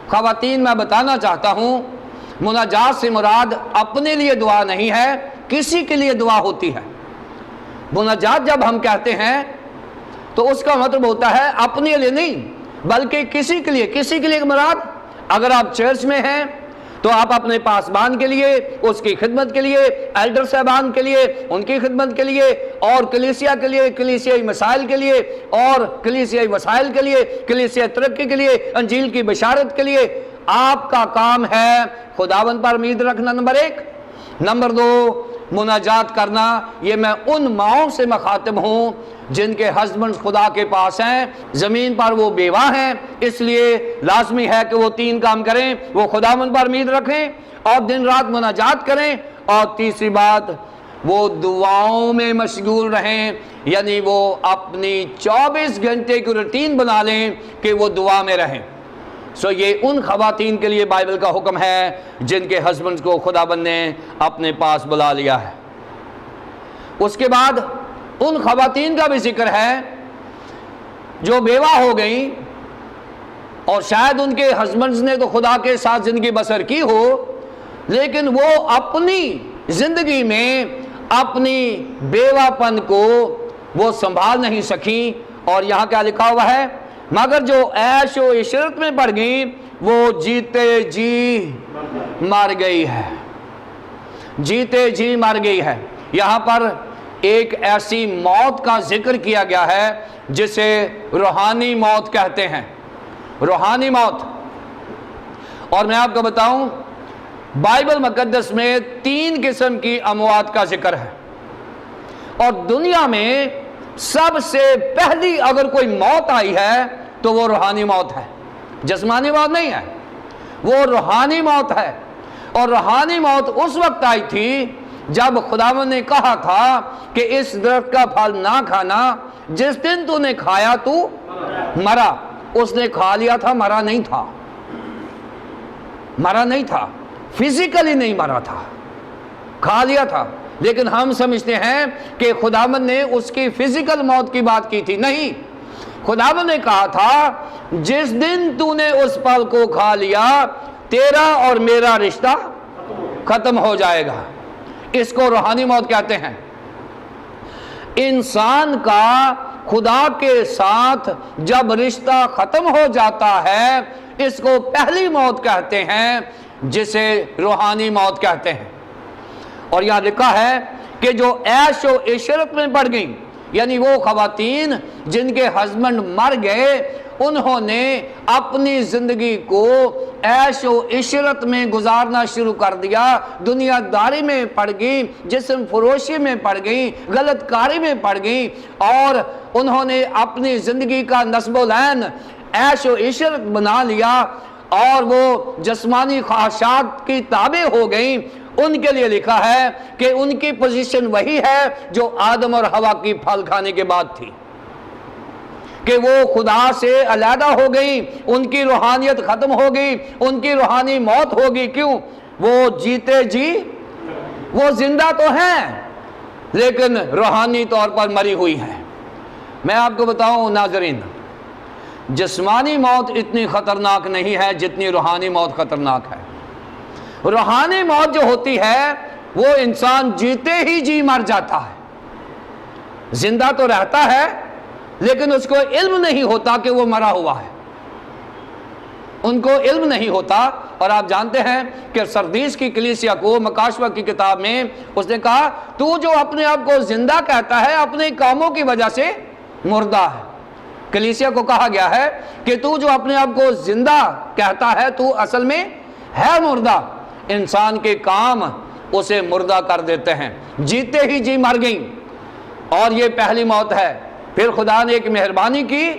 خواتین میں بتانا چاہتا ہوں، مناجات سے مراد اپنے لیے دعا نہیں ہے، کسی کے لیے دعا ہوتی ہے۔ مناجات جب ہم کہتے ہیں تو اس کا مطلب ہوتا ہے اپنے لیے نہیں بلکہ کسی کے لیے مراد اگر آپ چرچ میں ہیں تو آپ اپنے پاسبان کے لیے، اس کی خدمت کے لیے، ایلڈر صاحبان کے لیے، ان کی خدمت کے لیے، اور کلیسیا کے لیے، کلیسیائی مسائل کے لیے، اور کلیسیائی وسائل کے لیے، کلیسیا ترقی کے لیے، انجیل کی بشارت کے لیے آپ کا کام ہے خداوند پر امید رکھنا، نمبر 1۔ نمبر 2، مناجات کرنا۔ یہ میں ان ماؤں سے مخاطب ہوں جن کے ہسبینڈ خدا کے پاس ہیں، زمین پر وہ بیوہ ہیں، اس لیے لازمی ہے کہ وہ 3 کام کریں، وہ خداوند پر امید رکھیں اور دن رات مناجات کریں، اور تیسری بات وہ دعاؤں میں مشغول رہیں، یعنی وہ اپنی 24 گھنٹے کی روٹین بنا لیں کہ وہ دعا میں رہیں۔ یہ ان خواتین کے لیے بائبل کا حکم ہے جن کے ہسبینڈ کو خداوند نے اپنے پاس بلا لیا ہے۔ اس کے بعد ان خواتین کا بھی ذکر ہے جو بیوہ ہو گئیں اور شاید ان کے ہسبینڈز نے تو خدا کے ساتھ زندگی بسر کی ہو، لیکن وہ اپنی زندگی میں اپنی بیوہ پن کو وہ سنبھال نہیں سکیں، اور یہاں کیا لکھا ہوا ہے؟ مگر جو عیش و عشرت میں پڑ گئی وہ جیتے جی مر گئی ہے، جیتے جی مر گئی ہے۔ یہاں پر ایک ایسی موت کا ذکر کیا گیا ہے جسے روحانی موت کہتے ہیں، روحانی موت۔ اور میں آپ کو بتاؤں بائبل مقدس میں 3 قسم کی اموات کا ذکر ہے، اور دنیا میں سب سے پہلی اگر کوئی موت آئی ہے تو وہ روحانی موت ہے، جسمانی موت نہیں ہے، وہ روحانی موت ہے۔ اور روحانی موت اس وقت آئی تھی جب خداوند نے کہا تھا کہ اس درخت کا پھل نہ کھانا، جس دن تو نے کھایا تو مرا۔ اس نے کھا لیا تھا، مرا نہیں تھا، مرا نہیں تھا، فزیکلی نہیں مرا تھا، کھا لیا تھا۔ لیکن ہم سمجھتے ہیں کہ خداوند نے اس کی فزیکل موت کی بات کی تھی، نہیں، خداوند نے کہا تھا جس دن تو نے اس پھل کو کھا لیا تیرا اور میرا رشتہ ختم ہو جائے گا۔ اس کو روحانی موت کہتے ہیں۔ انسان کا خدا کے ساتھ جب رشتہ ختم ہو جاتا ہے اس کو پہلی موت کہتے ہیں، جسے روحانی موت کہتے ہیں۔ اور یہاں لکھا ہے کہ جو عیش و عشرت میں پڑ گئیں، یعنی وہ خواتین جن کے ہسبینڈ مر گئے، انہوں نے اپنی زندگی کو عیش و عشرت میں گزارنا شروع کر دیا، دنیا داری میں پڑ گئی، جسم فروشی میں پڑ گئی، غلط کاری میں پڑ گئی، اور انہوں نے اپنی زندگی کا نصب و لین عیش و عشرت بنا لیا، اور وہ جسمانی خواہشات کی تابع ہو گئیں۔ ان کے لیے لکھا ہے کہ ان کی پوزیشن وہی ہے جو آدم اور حوا کی پھل کھانے کے بعد تھی، کہ وہ خدا سے علیحدہ ہو گئی، ان کی روحانیت ختم ہو گئی، ان کی روحانی موت ہو گئی۔ کیوں؟ وہ جیتے جی، وہ زندہ تو ہیں لیکن روحانی طور پر مری ہوئی ہیں۔ میں آپ کو بتاؤں ناظرین، جسمانی موت اتنی خطرناک نہیں ہے جتنی روحانی موت خطرناک ہے۔ روحانی موت جو ہوتی ہے وہ انسان جیتے ہی جی مر جاتا ہے، زندہ تو رہتا ہے لیکن اس کو علم نہیں ہوتا کہ وہ مرا ہوا ہے، ان کو علم نہیں ہوتا۔ اور آپ جانتے ہیں کہ سردیس کی کلیسیا کو مکاشوہ کی کتاب میں اس نے کہا تو جو اپنے آپ کو زندہ کہتا ہے اپنے کاموں کی وجہ سے مردہ ہے۔ کلیسیا کو کہا گیا ہے کہ تو جو اپنے آپ کو زندہ کہتا ہے تو اصل میں ہے مردہ، انسان کے کام اسے مردہ کر دیتے ہیں۔ جیتے ہی جی مر گئیں، اور یہ پہلی موت ہے۔ پھر خدا نے ایک مہربانی کی،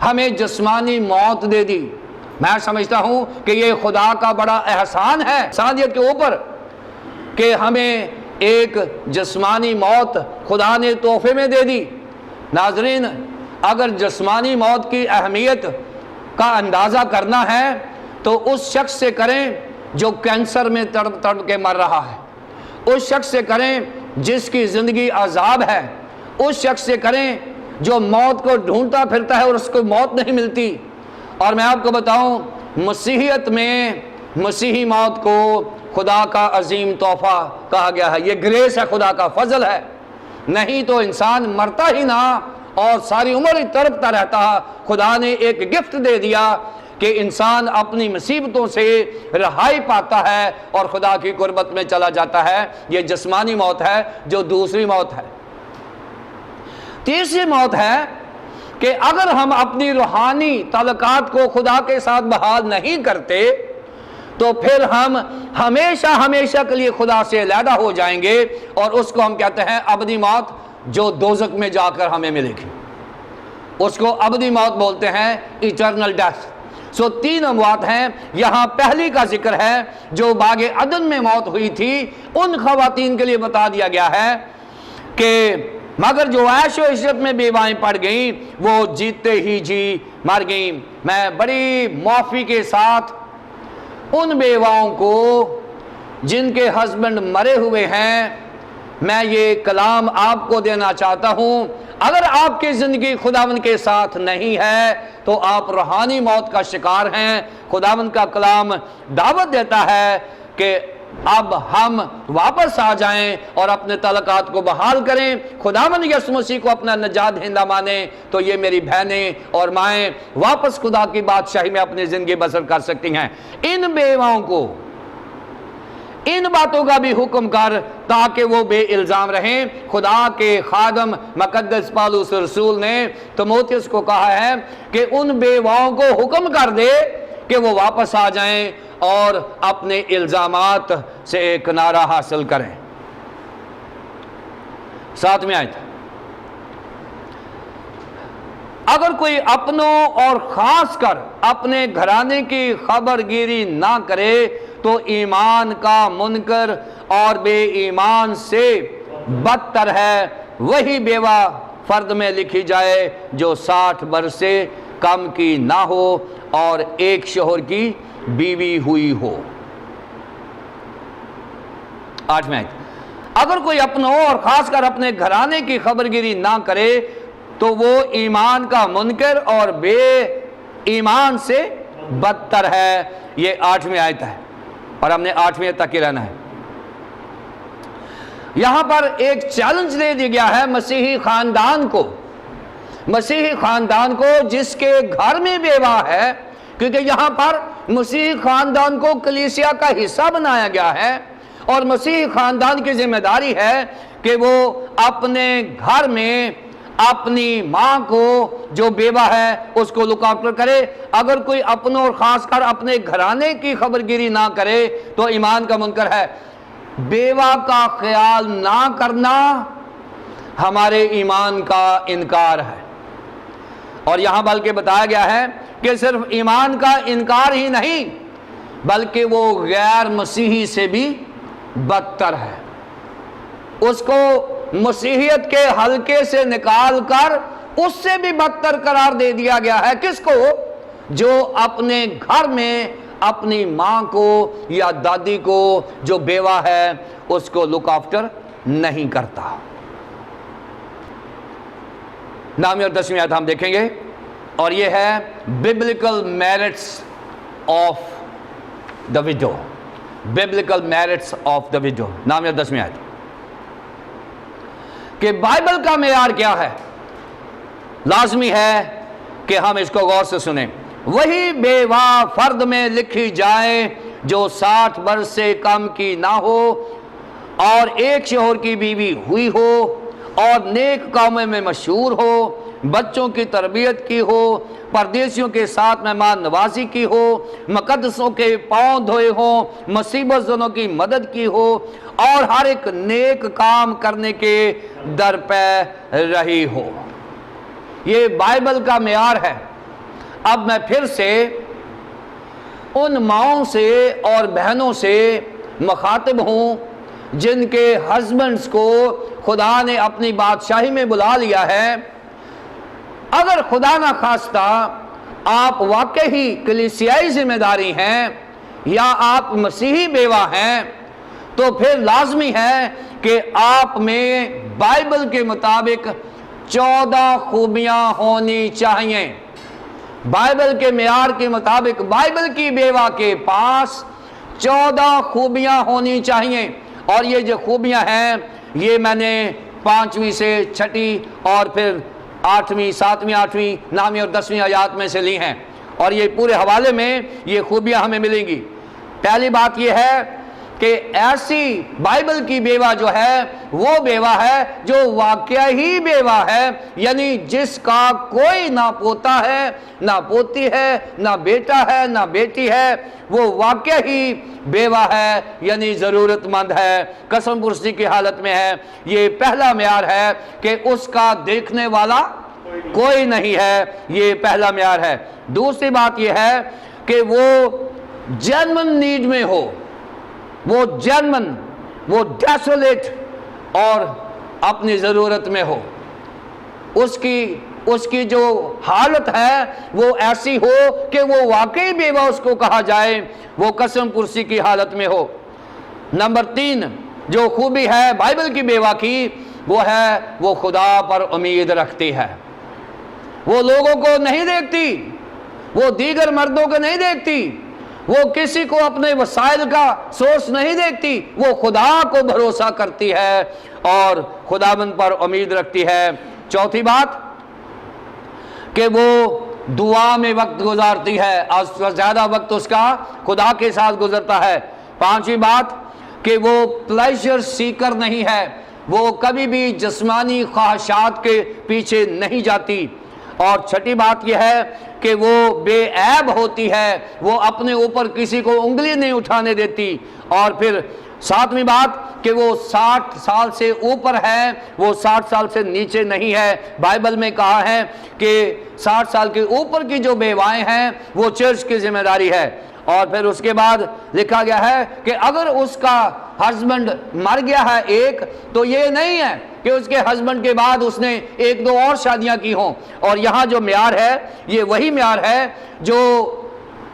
ہمیں جسمانی موت دے دی، میں سمجھتا ہوں کہ یہ خدا کا بڑا احسان ہے انسانیت کے اوپر کہ ہمیں ایک جسمانی موت خدا نے تحفے میں دے دی۔ ناظرین، اگر جسمانی موت کی اہمیت کا اندازہ کرنا ہے تو اس شخص سے کریں جو کینسر میں تڑپ تڑپ کے مر رہا ہے، اس شخص سے کریں جس کی زندگی عذاب ہے، اس شخص سے کریں جو موت کو ڈھونڈتا پھرتا ہے اور اس کو موت نہیں ملتی۔ اور میں آپ کو بتاؤں، مسیحیت میں مسیحی موت کو خدا کا عظیم تحفہ کہا گیا ہے۔ یہ گریس ہے، خدا کا فضل ہے، نہیں تو انسان مرتا ہی نہ اور ساری عمر ہی تڑپتا رہتا۔ خدا نے ایک گفٹ دے دیا کہ انسان اپنی مصیبتوں سے رہائی پاتا ہے اور خدا کی قربت میں چلا جاتا ہے۔ یہ جسمانی موت ہے جو دوسری موت ہے۔ تیسری موت ہے کہ اگر ہم اپنی روحانی تعلقات کو خدا کے ساتھ بحال نہیں کرتے تو پھر ہم ہمیشہ ہمیشہ کے لیے خدا سے علیحدہ ہو جائیں گے، اور اس کو ہم کہتے ہیں ابدی موت، جو دوزخ میں جا کر ہمیں ملے گی۔ اس کو ابدی موت بولتے ہیں، ایٹرنل ڈیتھ۔ سو تین اموات ہیں۔ یہاں پہلی کا ذکر ہے جو باغ عدن میں موت ہوئی تھی، ان خواتین کے لیے بتا دیا گیا ہے کہ مگر جو عیش و عشرت میں بیوائیں پڑ گئیں وہ جیتے ہی جی مر گئیں۔ میں بڑی معافی کے ساتھ ان بیواؤں کو جن کے ہسبینڈ مرے ہوئے ہیں، میں یہ کلام آپ کو دینا چاہتا ہوں، اگر آپ کی زندگی خداوند کے ساتھ نہیں ہے تو آپ روحانی موت کا شکار ہیں۔ خداوند کا کلام دعوت دیتا ہے کہ اب ہم واپس آ جائیں اور اپنے تعلقات کو بحال کریں، خداوند یسوع مسیح کو اپنا نجات دہندہ مانیں، تو یہ میری بہنیں اور مائیں واپس خدا کی بادشاہی میں اپنی زندگی بسر کر سکتی ہیں۔ ان بیواؤں کو ان باتوں کا بھی حکم کر تاکہ وہ بے الزام رہیں۔ خدا کے خادم مقدس پالوس رسول نے تیموتھیوس کو کہا ہے کہ ان بیواؤں کو حکم کر دے کہ وہ واپس آ جائیں اور اپنے الزامات سے کنارہ حاصل کریں۔ 7ویں آیت، اگر کوئی اپنوں اور خاص کر اپنے گھرانے کی خبر گیری نہ کرے تو ایمان کا منکر اور بے ایمان سے بدتر ہے، وہی بیوہ فرد میں لکھی جائے جو 60 برس سے کم کی نہ ہو اور ایک شوہر کی بیوی ہوئی ہو۔ 8ویں آیت، اگر کوئی اپنوں اور خاص کر اپنے گھرانے کی خبر گیری نہ کرے تو وہ ایمان کا منکر اور بے ایمان سے بدتر ہے۔ یہ 8ویں آیت ہے اور ہم نے 8ویں تک ہی رہنا ہے۔ یہاں پر ایک چیلنج دے دیا گیا ہے مسیحی خاندان کو، مسیحی خاندان کو جس کے گھر میں بیوہ ہے، کیونکہ یہاں پر مسیحی خاندان کو کلیسیا کا حصہ بنایا گیا ہے، اور مسیحی خاندان کی ذمہ داری ہے کہ وہ اپنے گھر میں اپنی ماں کو جو بیوہ ہے اس کو لک آفٹر کرے۔ اگر کوئی اپنوں اور خاص کر اپنے گھرانے کی خبر گیری نہ کرے تو ایمان کا منکر ہے۔ بیوہ کا خیال نہ کرنا ہمارے ایمان کا انکار ہے، اور یہاں بلکہ بتایا گیا ہے کہ صرف ایمان کا انکار ہی نہیں بلکہ وہ غیر مسیحی سے بھی بدتر ہے۔ اس کو مسیحیت کے حلقے سے نکال کر اس سے بھی بدتر قرار دے دیا گیا ہے۔ کس کو؟ جو اپنے گھر میں اپنی ماں کو یا دادی کو جو بیوہ ہے اس کو لک آفٹر نہیں کرتا۔ 9ویں اور 10ویں آیت ہم دیکھیں گے، اور یہ ہے biblical merits of the widow. biblical merits of the widow. 9ویں اور 10ویں آیت کہ بائبل کا معیار کیا ہے۔ لازمی ہے کہ ہم اس کو غور سے سنیں۔ وہی بیوہ فرد میں لکھی جائے جو 60 برس سے کم کی نہ ہو اور ایک شوہر کی بیوی ہوئی ہو اور نیک کاموں میں مشہور ہو، بچوں کی تربیت کی ہو، پردیسیوں کے ساتھ مہمان نوازی کی ہو، مقدسوں کے پاؤں دھوئے ہوں، مصیبت زنوں کی مدد کی ہو اور ہر ایک نیک کام کرنے کے در پہ رہی ہو۔ یہ بائبل کا معیار ہے۔ اب میں پھر سے ان ماؤں سے اور بہنوں سے مخاطب ہوں جن کے ہسبینڈز کو خدا نے اپنی بادشاہی میں بلا لیا ہے۔ اگر خدا نہ خواستہ آپ واقعی کلیسیائی ذمہ داری ہیں یا آپ مسیحی بیوہ ہیں تو پھر لازمی ہے کہ آپ میں بائبل کے مطابق 14 خوبیاں ہونی چاہیے۔ بائبل کے معیار کے مطابق بائبل کی بیوہ کے پاس 14 خوبیاں ہونی چاہیے، اور یہ جو خوبیاں ہیں یہ میں نے 5ویں سے 6ٹھی اور پھر 8ویں 7ویں 8ویں 9ویں اور 10ویں آیات میں سے لی ہیں، اور یہ پورے حوالے میں یہ خوبیاں ہمیں ملیں گی۔ پہلی بات یہ ہے کہ ایسی بائبل کی بیوہ جو ہے وہ بیوہ ہے جو واقعی بیوہ ہے، یعنی جس کا کوئی نہ پوتا ہے نہ پوتی ہے نہ بیٹا ہے نہ بیٹی ہے، وہ واقعی بیوہ ہے، یعنی ضرورت مند ہے، قسم پرسی کی حالت میں ہے۔ یہ پہلا معیار ہے کہ اس کا دیکھنے والا کوئی نہیں ہے، یہ پہلا معیار ہے۔ دوسری بات یہ ہے کہ وہ جنمن نیڈ میں ہو، وہ جنمن، وہ ڈیسولیٹ اور اپنی ضرورت میں ہو، اس کی جو حالت ہے وہ ایسی ہو کہ وہ واقعی بیوہ اس کو کہا جائے، وہ قسم پرسی کی حالت میں ہو۔ نمبر 3 جو خوبی ہے بائبل کی بیوہ کی وہ ہے وہ خدا پر امید رکھتی ہے۔ وہ لوگوں کو نہیں دیکھتی، وہ دیگر مردوں کو نہیں دیکھتی، وہ کسی کو اپنے وسائل کا سورس نہیں دیکھتی، وہ خدا کو بھروسہ کرتی ہے اور خداوند پر امید رکھتی ہے۔ چوتھی بات کہ وہ دعا میں وقت گزارتی ہے، زیادہ وقت اس کا خدا کے ساتھ گزرتا ہے۔ 5ویں بات کہ وہ پلیجر سیکر نہیں ہے، وہ کبھی بھی جسمانی خواہشات کے پیچھے نہیں جاتی۔ اور 6ٹھی بات یہ ہے کہ وہ بے عیب ہوتی ہے، وہ اپنے اوپر کسی کو انگلی نہیں اٹھانے دیتی۔ اور پھر 7ویں بات کہ وہ 60 سال سے اوپر ہے، وہ 60 سال سے نیچے نہیں ہے۔ بائبل میں کہا ہے کہ 60 سال کے اوپر کی جو بیوائیں ہیں وہ چرچ کی ذمہ داری ہے۔ اور پھر اس کے بعد لکھا گیا ہے کہ اگر اس کا ہسبینڈ مر گیا ہے ایک، تو یہ نہیں ہے کہ اس کے ہسبینڈ کے بعد اس نے 1-2 اور شادیاں کی ہوں۔ اور یہاں جو معیار ہے یہ وہی معیار ہے جو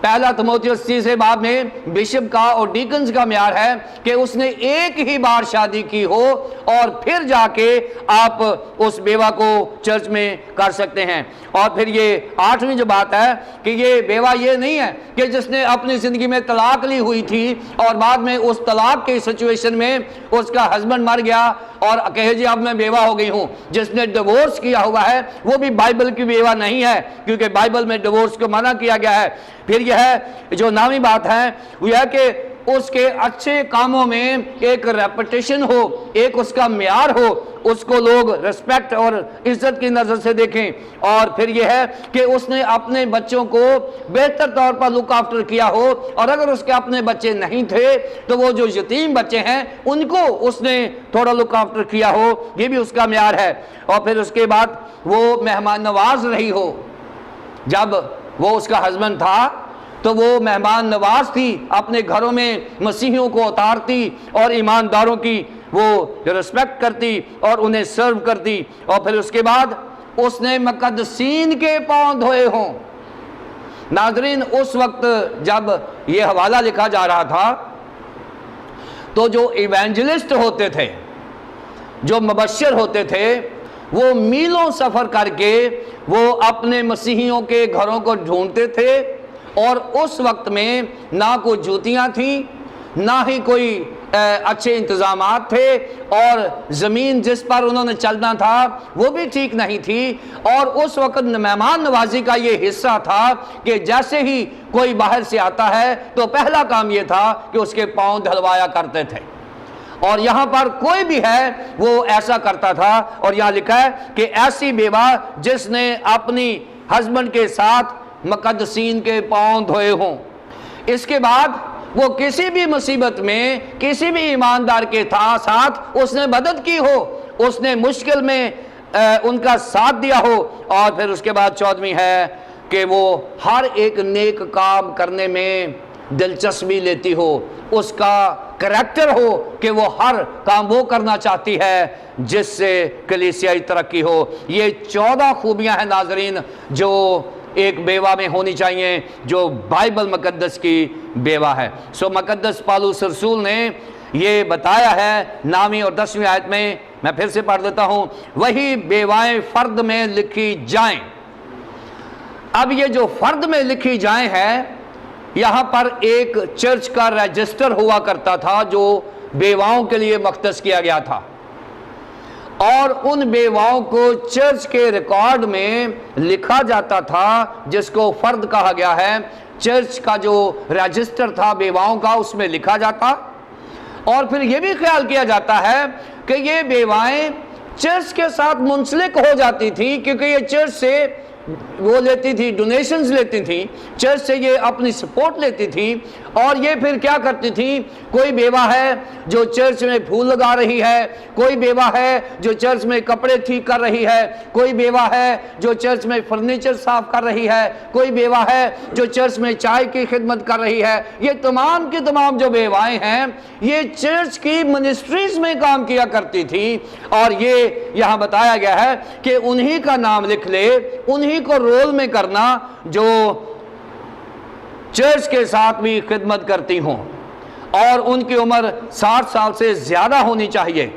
پہلا تیموتھیوس 3 باب میں بشپ کا اور ڈیکنز کا معیار ہے کہ اس نے ایک ہی بار شادی کی ہو اور پھر جا کے آپ اس بیوہ کو چرچ میں کر سکتے ہیں۔ اور پھر یہ 8ویں جو بات ہے کہ یہ بیوہ یہ نہیں ہے کہ جس نے اپنی زندگی میں طلاق لی ہوئی تھی اور بعد میں اس طلاق کی سچویشن میں اس کا ہسبینڈ مر گیا اور کہے جی اب میں بیوہ ہو گئی ہوں۔ جس نے ڈیورس کیا ہوا ہے وہ بھی بائبل کی بیوہ نہیں ہے، کیونکہ بائبل میں ڈیورس کو منع کیا گیا ہے۔ پھر یہ ہے جو 9ویں بات ہے وہ یہ ہے کہ اس کے اچھے کاموں میں ایک ریپوٹیشن ہو، ایک اس کا معیار ہو، اس کو لوگ ریسپیکٹ اور عزت کی نظر سے دیکھیں۔ اور پھر یہ ہے کہ اس نے اپنے بچوں کو بہتر طور پر لک آفٹر کیا ہو، اور اگر اس کے اپنے بچے نہیں تھے تو وہ جو یتیم بچے ہیں ان کو اس نے تھوڑا لک آفٹر کیا ہو، یہ بھی اس کا معیار ہے۔ اور پھر اس کے بعد وہ مہمان نواز رہی ہو، جب وہ اس کا ہسبینڈ تھا تو وہ مہمان نواز تھی، اپنے گھروں میں مسیحیوں کو اتارتی اور ایمانداروں کی وہ ریسپیکٹ کرتی اور انہیں سرو کرتی۔ اور پھر اس کے بعد اس نے مقدسین کے پاؤں دھوئے ہوں۔ ناظرین اس وقت جب یہ حوالہ لکھا جا رہا تھا تو جو ایوانجلسٹ ہوتے تھے، جو مبشر ہوتے تھے، وہ میلوں سفر کر کے وہ اپنے مسیحیوں کے گھروں کو ڈھونڈتے تھے، اور اس وقت میں نہ کوئی جوتیاں تھیں، نہ ہی کوئی اچھے انتظامات تھے، اور زمین جس پر انہوں نے چلنا تھا وہ بھی ٹھیک نہیں تھی۔ اور اس وقت مہمان نوازی کا یہ حصہ تھا کہ جیسے ہی کوئی باہر سے آتا ہے تو پہلا کام یہ تھا کہ اس کے پاؤں دھلوایا کرتے تھے، اور یہاں پر کوئی بھی ہے وہ ایسا کرتا تھا۔ اور یہاں لکھا ہے کہ ایسی بیوہ جس نے اپنی ہسبینڈ کے ساتھ مقدسین کے پاؤں دھوئے ہوں۔ اس کے بعد وہ کسی بھی مصیبت میں کسی بھی ایماندار کے ساتھ اس نے مدد کی ہو، اس نے مشکل میں ان کا ساتھ دیا ہو۔ اور پھر اس کے بعد 14ویں ہے کہ وہ ہر ایک نیک کام کرنے میں دلچسپی لیتی ہو، اس کا کریکٹر ہو کہ وہ ہر کام وہ کرنا چاہتی ہے جس سے کلیسیائی ترقی ہو۔ یہ 14 خوبیاں ہیں ناظرین جو ایک بیوہ میں ہونی چاہیے جو بائبل مقدس کی بیوہ ہے۔ مقدس پالوس رسول نے یہ بتایا ہے 9ویں اور 10ویں آیت میں پھر سے پڑھ دیتا ہوں، وہی بیوائیں فرد میں لکھی جائیں۔ اب یہ جو فرد میں لکھی جائیں ہے، یہاں پر ایک چرچ کا رجسٹر ہوا کرتا تھا جو بیواؤں کے لیے مختص کیا گیا تھا، اور ان بیواؤں کو چرچ کے ریکارڈ میں لکھا جاتا تھا جس کو فرد کہا گیا ہے۔ چرچ کا جو رجسٹر تھا بیواؤں کا اس میں لکھا جاتا، اور پھر یہ بھی خیال کیا جاتا ہے کہ یہ بیوائیں چرچ کے ساتھ منسلک ہو جاتی تھی، کیونکہ یہ چرچ سے وہ لیتی تھی، ڈونیشنز لیتی تھی، چرچ سے یہ اپنی سپورٹ لیتی تھی، اور یہ پھر کیا کرتی تھی، کوئی بیوہ ہے جو چرچ میں پھول لگا رہی ہے، کوئی بیوہ ہے جو چرچ میں کپڑے ٹھیک کر رہی ہے، کوئی بیوہ ہے جو چرچ میں فرنیچر صاف کر رہی ہے، کوئی بیوہ ہے جو چرچ میں چائے کی خدمت کر رہی ہے۔ یہ تمام کی تمام جو بیوائیں ہیں یہ چرچ کی منسٹریز میں کام کیا کرتی تھی، اور یہ یہاں بتایا گیا ہے کہ انہی کا نام لکھ لے، انہی کو رول میں کرنا جو چرچ کے ساتھ بھی خدمت کرتی ہوں، اور ان کی عمر 60 سال سے زیادہ ہونی چاہیے،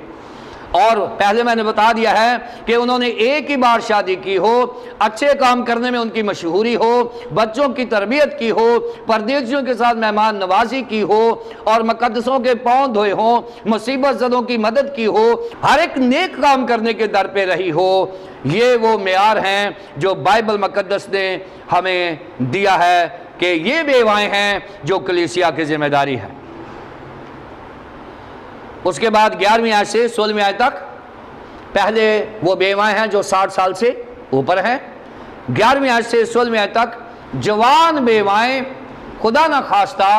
اور پہلے میں نے بتا دیا ہے کہ انہوں نے ایک ہی بار شادی کی ہو، اچھے کام کرنے میں ان کی مشہوری ہو، بچوں کی تربیت کی ہو، پردیسیوں کے ساتھ مہمان نوازی کی ہو، اور مقدسوں کے پاؤں دھوئے ہوں، مصیبت زدوں کی مدد کی ہو، ہر ایک نیک کام کرنے کے در پہ رہی ہو۔ یہ وہ معیار ہیں جو بائبل مقدس نے ہمیں دیا ہے کہ یہ بیوائیں ہیں جو کلیسیا کی ذمہ داری ہے۔ اس کے بعد 11ویں آیت سے 16ویں آیت تک پہلے وہ بیوائیں ہیں جو 60 سال سے اوپر ہیں۔ 11ویں آیت سے 16ویں آیت تک جوان بیوائیں خدا نہ خواستہ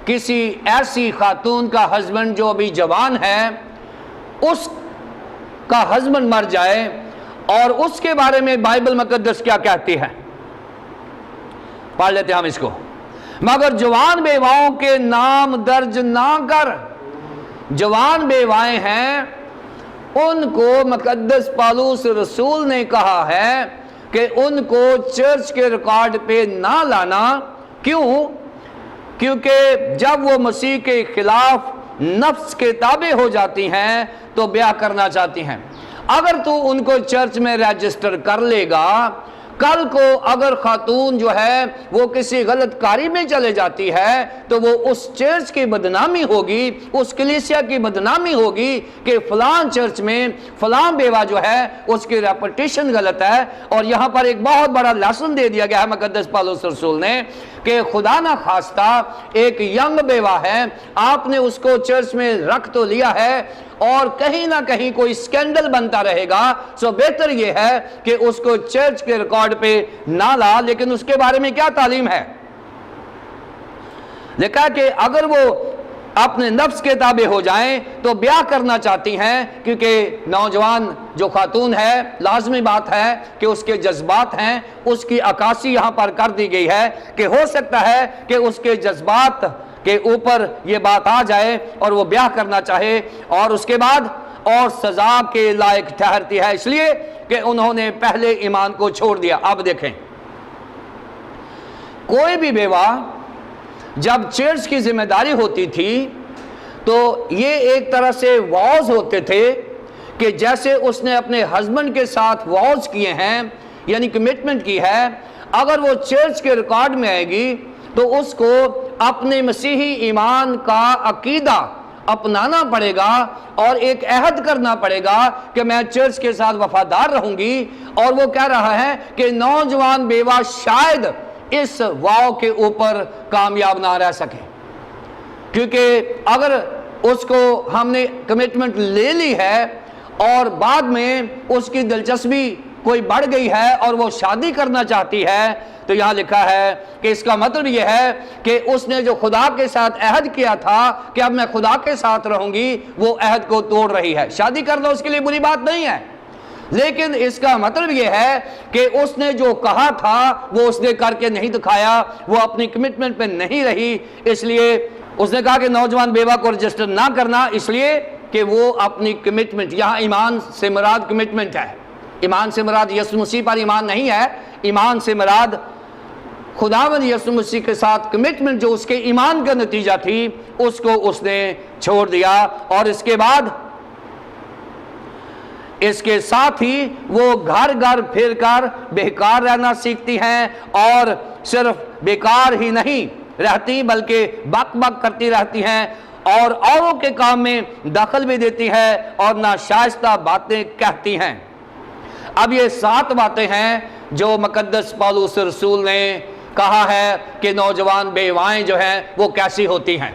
کسی ایسی خاتون کا ہسبینڈ جو ابھی جوان ہے اس کا ہسبینڈ مر جائے، اور اس کے بارے میں بائبل مقدس کیا کہتی ہے، پڑھ لیتے ہم اس کو۔ مگر جوان بیواؤں کے نام درج نہ کر، جوان بیوائیں ہیں ان کو مقدس پالوس رسول نے کہا ہے کہ ان کو چرچ کے ریکارڈ پہ نہ لانا۔ کیوں؟ کیونکہ جب وہ مسیح کے خلاف نفس کے تابع ہو جاتی ہیں تو بیاہ کرنا چاہتی ہیں۔ اگر تو ان کو چرچ میں رجسٹر کر لے گا، کل کو اگر خاتون جو ہے وہ کسی غلط کاری میں چلے جاتی ہے تو وہ اس چرچ کی بدنامی ہوگی، اس کلیسیا کی بدنامی ہوگی کہ فلاں چرچ میں فلاں بیوہ جو ہے اس کی ریپوٹیشن غلط ہے۔ اور یہاں پر ایک بہت بڑا لیسن دے دیا گیا ہے مقدس پالوس رسول نے کہ خدا نہ خواستہ ایک ینگ بیوہ ہے، آپ نے اس کو چرچ میں رکھ تو لیا ہے اور کہیں نہ کہیں کوئی سکینڈل بنتا رہے گا، سو بہتر یہ ہے کہ اس کو چرچ کے ریکارڈ پہ نہ لا۔ لیکن اس کے بارے میں کیا تعلیم ہے؟ لکھا کہ اگر وہ اپنے نفس کے تابع ہو جائیں تو بیاہ کرنا چاہتی ہیں، کیونکہ نوجوان جو خاتون ہے لازمی بات ہے کہ اس کے جذبات ہیں، اس کی عکاسی یہاں پر کر دی گئی ہے کہ ہو سکتا ہے کہ اس کے جذبات کے اوپر یہ بات آ جائے اور وہ بیاہ کرنا چاہے، اور اس کے بعد اور سزا کے لائق ٹھہرتی ہے، اس لیے کہ انہوں نے پہلے ایمان کو چھوڑ دیا۔ اب دیکھیں، کوئی بھی بیوہ جب چرچ کی ذمہ داری ہوتی تھی تو یہ ایک طرح سے واؤز ہوتے تھے کہ جیسے اس نے اپنے ہسبینڈ کے ساتھ واؤز کیے ہیں، یعنی کمٹمنٹ کی ہے، اگر وہ چرچ کے ریکارڈ میں آئے گی تو اس کو اپنے مسیحی ایمان کا عقیدہ اپنانا پڑے گا اور ایک عہد کرنا پڑے گا کہ میں چرچ کے ساتھ وفادار رہوں گی۔ اور وہ کہہ رہا ہے کہ نوجوان بیوہ شاید اس واؤ کے اوپر کامیاب نہ رہ سکے، کیونکہ اگر اس کو ہم نے کمٹمنٹ لے لی ہے اور بعد میں اس کی دلچسپی کوئی بڑھ گئی ہے اور وہ شادی کرنا چاہتی ہے، تو یہاں لکھا ہے کہ اس کا مطلب یہ ہے کہ اس نے جو خدا کے ساتھ عہد کیا تھا کہ اب میں خدا کے ساتھ رہوں گی، وہ عہد کو توڑ رہی ہے۔ شادی کرنا اس کے لیے بری بات نہیں ہے، لیکن اس کا مطلب یہ ہے کہ اس نے جو کہا تھا وہ اس نے کر کے نہیں دکھایا، وہ اپنی کمٹمنٹ پہ نہیں رہی۔ اس لیے اس نے کہا کہ نوجوان بیوہ کو رجسٹر نہ کرنا، اس لیے کہ وہ اپنی کمٹمنٹ، یہاں ایمان سے مراد کمٹمنٹ ہے، ایمان سے مراد یسوع مسیح پر ایمان نہیں ہے، ایمان سے مراد خداوند یسوع مسیح کے ساتھ کمٹمنٹ جو اس کے ایمان کا نتیجہ تھی، اس کو اس نے چھوڑ دیا۔ اور اس کے بعد اس کے ساتھ ہی وہ گھر گھر پھر کر بیکار رہنا سیکھتی ہیں، اور صرف بیکار ہی نہیں رہتی بلکہ بک بک کرتی رہتی ہیں، اور اوروں کے کام میں دخل بھی دیتی ہے اور ناشائستہ باتیں کہتی ہیں۔ اب یہ 7 باتیں ہیں جو مقدس پولس رسول نے کہا ہے کہ نوجوان بیوائیں جو ہیں وہ کیسی ہوتی ہیں،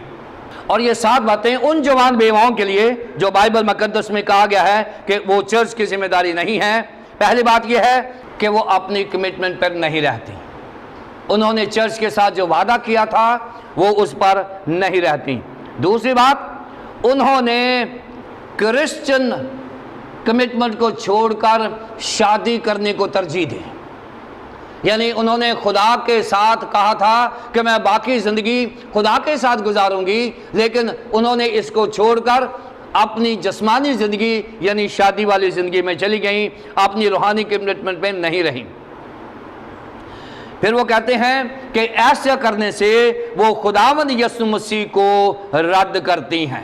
اور یہ 7 باتیں ان جوان بیواؤں کے لیے جو بائبل مقدس میں کہا گیا ہے کہ وہ چرچ کی ذمہ داری نہیں ہے۔ پہلی بات یہ ہے کہ وہ اپنی کمٹمنٹ پر نہیں رہتی، انہوں نے چرچ کے ساتھ جو وعدہ کیا تھا وہ اس پر نہیں رہتی۔ دوسری بات، انہوں نے کرسچن کمٹمنٹ کو چھوڑ کر شادی کرنے کو ترجیح دی، یعنی انہوں نے خدا کے ساتھ کہا تھا کہ میں باقی زندگی خدا کے ساتھ گزاروں گی، لیکن انہوں نے اس کو چھوڑ کر اپنی جسمانی زندگی یعنی شادی والی زندگی میں چلی گئیں، اپنی روحانی کمٹمنٹ میں نہیں رہیں۔ پھر وہ کہتے ہیں کہ ایسا کرنے سے وہ خداوند یسوع مسیح کو رد کرتی ہیں،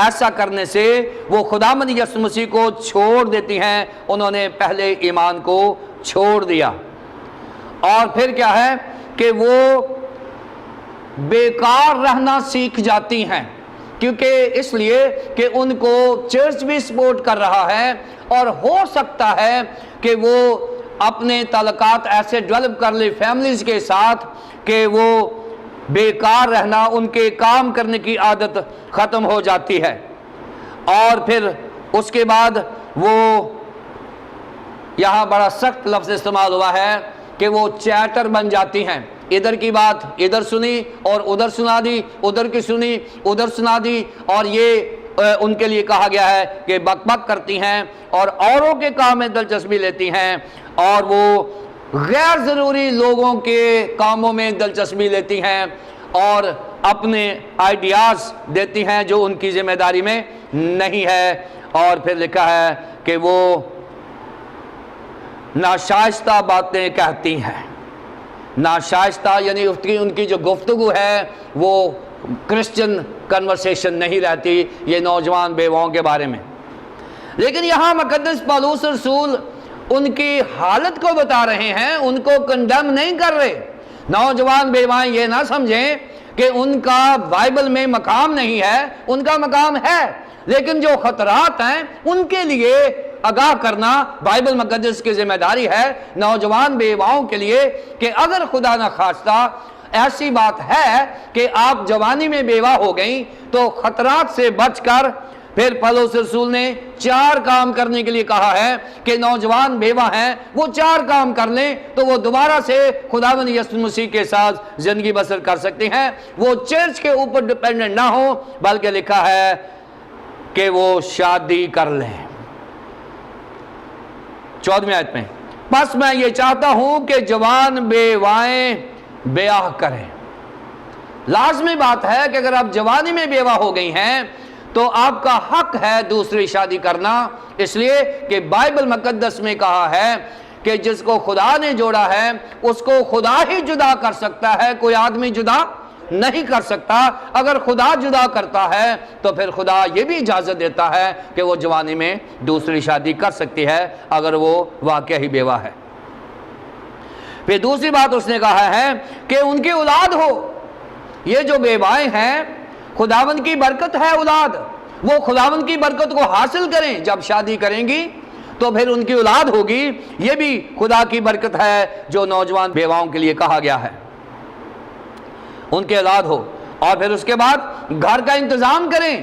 ایسا کرنے سے وہ خداوند یسوع مسیح کو چھوڑ دیتی ہیں، انہوں نے پہلے ایمان کو چھوڑ دیا۔ اور پھر کیا ہے کہ وہ بیکار رہنا سیکھ جاتی ہیں، کیونکہ اس لیے کہ ان کو چرچ بھی سپورٹ کر رہا ہے، اور ہو سکتا ہے کہ وہ اپنے تعلقات ایسے ڈیولپ کر لے فیملیز کے ساتھ کہ وہ بیکار رہنا، ان کے کام کرنے کی عادت ختم ہو جاتی ہے۔ اور پھر اس کے بعد وہ یہاں بڑا سخت لفظ استعمال ہوا ہے کہ وہ چیٹر بن جاتی ہیں، ادھر کی بات ادھر سنی اور ادھر سنا دی، ادھر کی سنی ادھر سنا دی، اور یہ ان کے لیے کہا گیا ہے کہ بک بک کرتی ہیں اور اوروں کے کام میں دلچسپی لیتی ہیں، اور وہ غیر ضروری لوگوں کے کاموں میں دلچسپی لیتی ہیں اور اپنے آئیڈیاز دیتی ہیں جو ان کی ذمہ داری میں نہیں ہے۔ اور پھر لکھا ہے کہ وہ ناشائستہ باتیں کہتی ہیں، ناشائستہ یعنی ان کی جو گفتگو ہے وہ کرسچن کنورسیشن نہیں رہتی یہ نوجوان بیواؤں کے بارے میں۔ لیکن یہاں مقدس پولس رسول ان کی حالت کو بتا رہے ہیں، ان کو کنڈم نہیں کر رہے۔ نوجوان بیوائیں یہ نہ سمجھیں کہ ان کا بائبل میں مقام نہیں ہے، ان کا مقام ہے، لیکن جو خطرات ہیں ان کے لیے آگاہ کرنا بائبل مقدس کی ذمہ داری ہے نوجوان بیواؤں کے لیے، کہ اگر خدا نہ خواستہ ایسی بات ہے کہ آپ جوانی میں بیوہ ہو گئیں تو خطرات سے بچ کر پھر پولس رسول نے 4 کام کرنے کے لیے کہا ہے کہ نوجوان بیوہ ہیں وہ 4 کام کر لیں تو وہ دوبارہ سے خداوند یسوع مسیح کے ساتھ زندگی بسر کر سکتے ہیں، وہ چرچ کے اوپر ڈیپینڈنٹ نہ ہو، بلکہ لکھا ہے کہ وہ شادی کر لیں۔ 14ویں آیت میں، پس میں یہ چاہتا ہوں کہ جوان بیوائیں بیاہ کریں۔ لازمی بات ہے کہ اگر آپ جوانی میں بیوہ ہو گئی ہیں تو آپ کا حق ہے دوسری شادی کرنا، اس لیے کہ بائبل مقدس میں کہا ہے کہ جس کو خدا نے جوڑا ہے اس کو خدا ہی جدا کر سکتا ہے، کوئی آدمی جدا نہیں کر سکتا۔ اگر خدا جدا کرتا ہے تو پھر خدا یہ بھی اجازت دیتا ہے کہ وہ جوانی میں دوسری شادی کر سکتی ہے اگر وہ واقعی ہی بیوہ ہے۔ پھر دوسری بات اس نے کہا ہے کہ ان کی اولاد ہو۔ یہ جو بیوائیں ہیں خداوند کی برکت ہے اولاد، وہ خداوند کی برکت کو حاصل کریں، جب شادی کریں گی تو پھر ان کی اولاد ہوگی، یہ بھی خدا کی برکت ہے جو نوجوان بیواؤں کے لیے کہا گیا ہے، ان کے اولاد ہو۔ اور پھر اس کے بعد گھر کا انتظام کریں،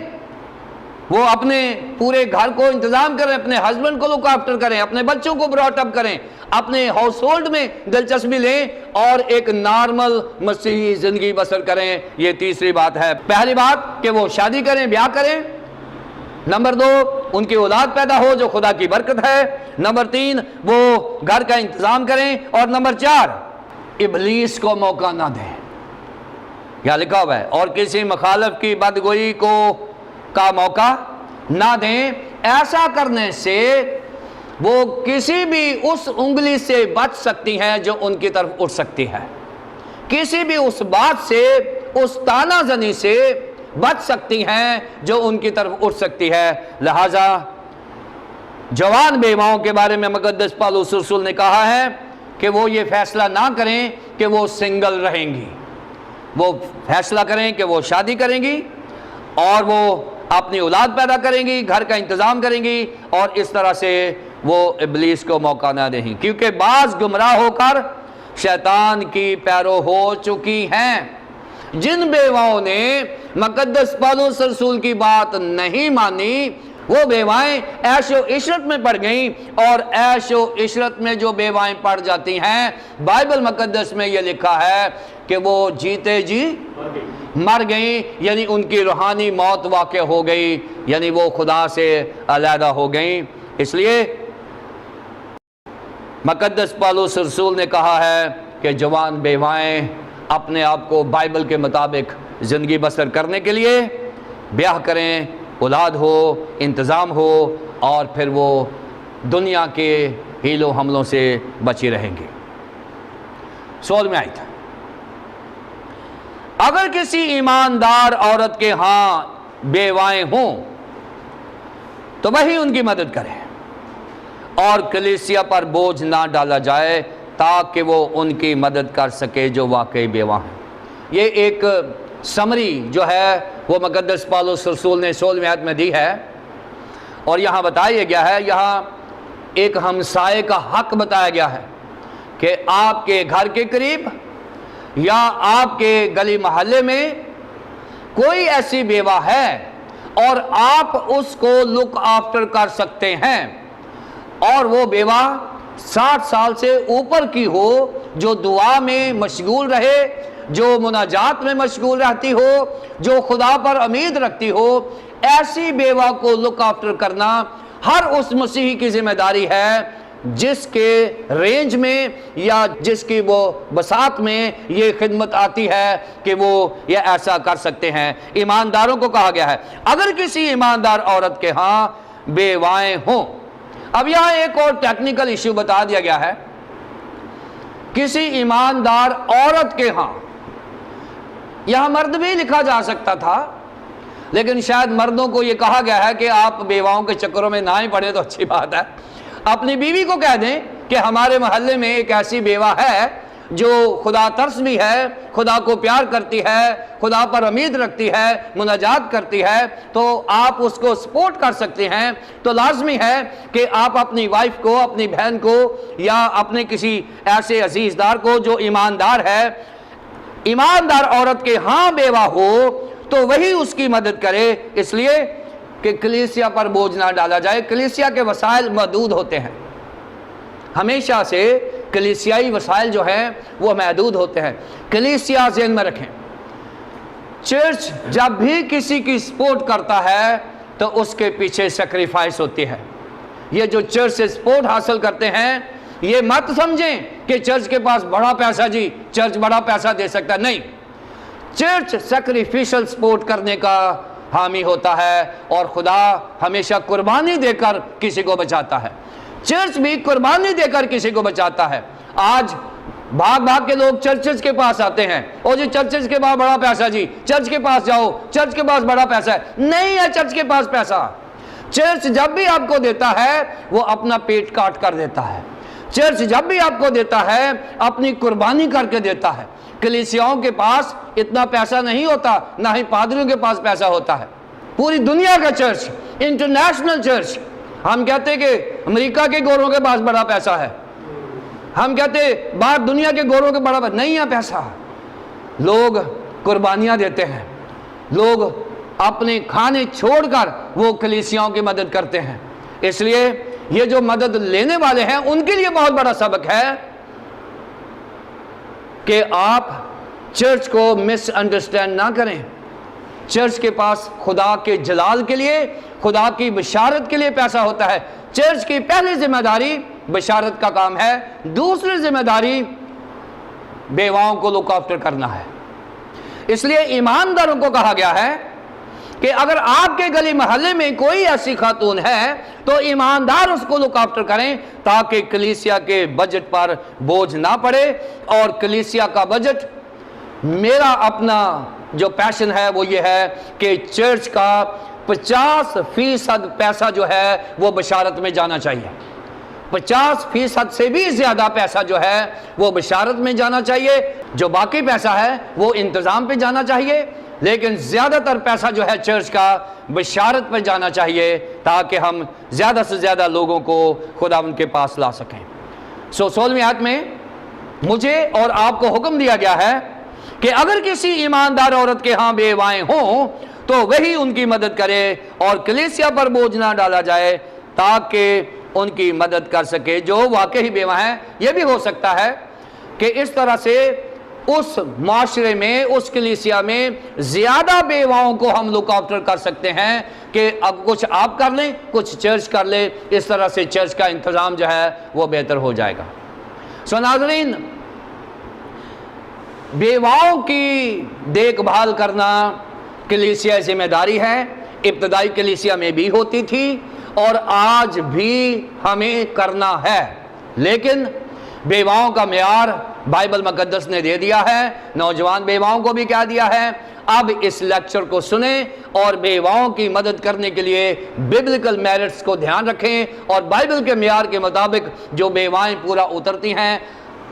وہ اپنے پورے گھر کو انتظام کریں، اپنے ہسبینڈ کو لک آفٹر کریں، اپنے بچوں کو براٹ اپ کریں، اپنے ہاؤس ہولڈ میں دلچسپی لیں اور ایک نارمل مسیحی زندگی بسر کریں۔ یہ تیسری بات ہے۔ پہلی بات کہ وہ شادی کریں، بیاہ کریں، نمبر 2 ان کی اولاد پیدا ہو جو خدا کی برکت ہے، نمبر 3 وہ گھر کا انتظام کریں، اور نمبر 4 ابلیس کو موقع نہ دیں۔ کیا لکھا ہوا ہے؟ اور کسی مخالف کی بدگوئی کا موقع نہ دیں۔ ایسا کرنے سے وہ کسی بھی اس انگلی سے بچ سکتی ہیں جو ان کی طرف اٹھ سکتی ہے، کسی بھی اس بات سے، اس تانا زنی سے بچ سکتی ہیں جو ان کی طرف اٹھ سکتی ہے۔ لہذا جوان بیواؤں کے بارے میں مقدس پالوس رسول نے کہا ہے کہ وہ یہ فیصلہ نہ کریں کہ وہ سنگل رہیں گی، وہ فیصلہ کریں کہ وہ شادی کریں گی اور وہ اپنی اولاد پیدا کریں گی، گھر کا انتظام کریں گی، اور اس طرح سے وہ ابلیس کو موقع نہ دیں، کیونکہ بعض گمراہ ہو کر شیطان کی پیرو ہو چکی ہیں۔ جن بیواؤں نے مقدس پالوس رسول کی بات نہیں مانی، وہ بیوائیں عیش و عشرت میں پڑ گئیں، اور عیش و عشرت میں جو بیوائیں پڑ جاتی ہیں، بائبل مقدس میں یہ لکھا ہے کہ وہ جیتے جی مر گئیں، یعنی ان کی روحانی موت واقع ہو گئی، یعنی وہ خدا سے علیحدہ ہو گئیں۔ اس لیے مقدس پالوس رسول نے کہا ہے کہ جوان بیوائیں اپنے آپ کو بائبل کے مطابق زندگی بسر کرنے کے لیے بیاہ کریں، اولاد ہو، انتظام ہو، اور پھر وہ دنیا کے ہیل و حملوں سے بچی رہیں گے۔ سوال میں آئی تھا، اگر کسی ایماندار عورت کے ہاں بیوائیں ہوں تو وہی ان کی مدد کرے اور کلیسیا پر بوجھ نہ ڈالا جائے تاکہ وہ ان کی مدد کر سکے جو واقعی بیوہ ہیں۔ یہ ایک سمری جو ہے وہ مقدس پالوس رسول نے 16ویں آیت میں دی ہے، اور یہاں بتایا گیا ہے، یہاں ایک ہمسائے کا حق بتایا گیا ہے کہ آپ کے گھر کے قریب یا آپ کے گلی محلے میں کوئی ایسی بیوہ ہے اور آپ اس کو لک آفٹر کر سکتے ہیں، اور وہ بیوہ 60 سال سے اوپر کی ہو، جو دعا میں مشغول رہے، جو مناجات میں مشغول رہتی ہو، جو خدا پر امید رکھتی ہو، ایسی بیوہ کو لک آفٹر کرنا ہر اس مسیحی کی ذمہ داری ہے جس کے رینج میں یا جس کی وہ بساط میں یہ خدمت آتی ہے کہ وہ یہ ایسا کر سکتے ہیں۔ ایمانداروں کو کہا گیا ہے اگر کسی ایماندار عورت کے ہاں بیوائیں ہوں۔ اب یہاں ایک اور ٹیکنیکل ایشو بتا دیا گیا ہے، کسی ایماندار عورت کے ہاں، یہاں مرد بھی لکھا جا سکتا تھا، لیکن شاید مردوں کو یہ کہا گیا ہے کہ آپ بیواؤں کے چکروں میں نہ ہی پڑے تو اچھی بات ہے۔ اپنی بیوی کو کہہ دیں کہ ہمارے محلے میں ایک ایسی بیوہ ہے جو خدا ترس بھی ہے، خدا کو پیار کرتی ہے، خدا پر امید رکھتی ہے، مناجات کرتی ہے، تو آپ اس کو سپورٹ کر سکتے ہیں۔ تو لازمی ہے کہ آپ اپنی وائف کو، اپنی بہن کو، یا اپنے کسی ایسے عزیز دار کو جو ایماندار ہے، ایماندار عورت کے ہاں بیوہ ہو تو وہی اس کی مدد کرے، اس لیے کہ کلیسیا پر بوجھ نہ ڈالا جائے۔ کلیسیا کے وسائل محدود ہوتے ہیں، ہمیشہ سے کلیسیائی وسائل جو ہیں وہ محدود ہوتے ہیں۔ کلیسیا ذہن میں رکھیں، چرچ جب بھی کسی کی سپورٹ کرتا ہے تو اس کے پیچھے سیکریفائس ہوتی ہے۔ یہ جو چرچ سے سپورٹ حاصل کرتے ہیں، یہ مت سمجھیں کہ چرچ کے پاس بڑا پیسہ، جی چرچ بڑا پیسہ دے سکتا ہے، نہیں، چرچ سیکریفیشل سپورٹ کرنے کا حامی ہوتا ہے، اور خدا ہمیشہ قربانی دے کر کسی کو بچاتا ہے۔ چرچ بھی قربانی دے کر کسی کو بچاتا ہے۔ آج بھاگ بھاگ کے لوگ چرچز کے پاس آتے ہیں، او جی چرچز کے پاس بڑا پیسہ، جی چرچ کے پاس جاؤ، چرچ کے پاس بڑا پیسہ ہے۔ نہیں ہے چرچ کے پاس پیسہ۔ چرچ جب بھی آپ کو دیتا ہے وہ اپنا پیٹ کاٹ کر دیتا ہے۔ چرچ جب بھی آپ کو دیتا ہے اپنی قربانی کر کے دیتا ہے۔ کلیسیاؤں کے پاس اتنا پیسہ نہیں ہوتا، نہ ہی پادریوں کے پاس پیسہ ہوتا ہے۔ پوری دنیا کا چرچ، انٹرنیشنل چرچ، ہم کہتے ہیں کہ امریکہ کے گوروں کے پاس بڑا پیسہ ہے، ہم کہتے ہیں باہر دنیا کے گوروں کے بڑا نہیں ہے پیسہ۔ لوگ قربانیاں دیتے ہیں، لوگ اپنے کھانے چھوڑ کر وہ کلیسیاؤں کی مدد کرتے ہیں۔ اس لیے یہ جو مدد لینے والے ہیں ان کے لیے بہت بڑا سبق ہے کہ آپ چرچ کو مس انڈرسٹینڈ نہ کریں۔ چرچ کے پاس خدا کے جلال کے لیے، خدا کی بشارت کے لیے پیسہ ہوتا ہے۔ چرچ کی پہلی ذمہ داری بشارت کا کام ہے، دوسری ذمہ داری بیواؤں کو لک آفٹر کرنا ہے۔ اس لیے ایمانداروں کو کہا گیا ہے کہ اگر آپ کے گلی محلے میں کوئی ایسی خاتون ہے تو ایماندار اس کو لک آفٹر کریں، تاکہ کلیسیا کے بجٹ پر بوجھ نہ پڑے۔ اور کلیسیا کا بجٹ، میرا اپنا جو پیشن ہے وہ یہ ہے کہ چرچ کا 50% پیسہ جو ہے وہ بشارت میں جانا چاہیے، 50% سے بھی زیادہ پیسہ جو ہے وہ بشارت میں جانا چاہیے، جو باقی پیسہ ہے وہ انتظام پہ جانا چاہیے، لیکن زیادہ تر پیسہ جو ہے چرچ کا بشارت پہ جانا چاہیے، تاکہ ہم زیادہ سے زیادہ لوگوں کو خدا ان کے پاس لا سکیں۔ 16ویں آیت میں مجھے اور آپ کو حکم دیا گیا ہے کہ اگر کسی ایماندار عورت کے ہاں بیوائیں ہوں تو وہی ان کی مدد کرے اور کلیسیا پر بوجھ نہ ڈالا جائے، تاکہ ان کی مدد کر سکے جو واقعی بیوہ ہیں۔ یہ بھی ہو سکتا ہے کہ اس طرح سے اس معاشرے میں، اس کلیسیا میں زیادہ بیواؤں کو ہم لک آفٹر کر سکتے ہیں کہ اب کچھ آپ کر لیں، کچھ چرچ کر لے، اس طرح سے چرچ کا انتظام جو ہے وہ بہتر ہو جائے گا۔ سو ناظرین، بیواؤں کی دیکھ بھال کرنا کلیسیا ذمہ داری ہے، ابتدائی کلیسیا میں بھی ہوتی تھی اور آج بھی ہمیں کرنا ہے، لیکن بیواؤں کا معیار بائبل مقدس نے دے دیا ہے، نوجوان بیواؤں کو بھی کہہ دیا ہے۔ اب اس لیکچر کو سنیں اور بیواؤں کی مدد کرنے کے لیے ببلیکل میرٹس کو دھیان رکھیں، اور بائبل کے معیار کے مطابق جو بیوائیں پورا اترتی ہیں،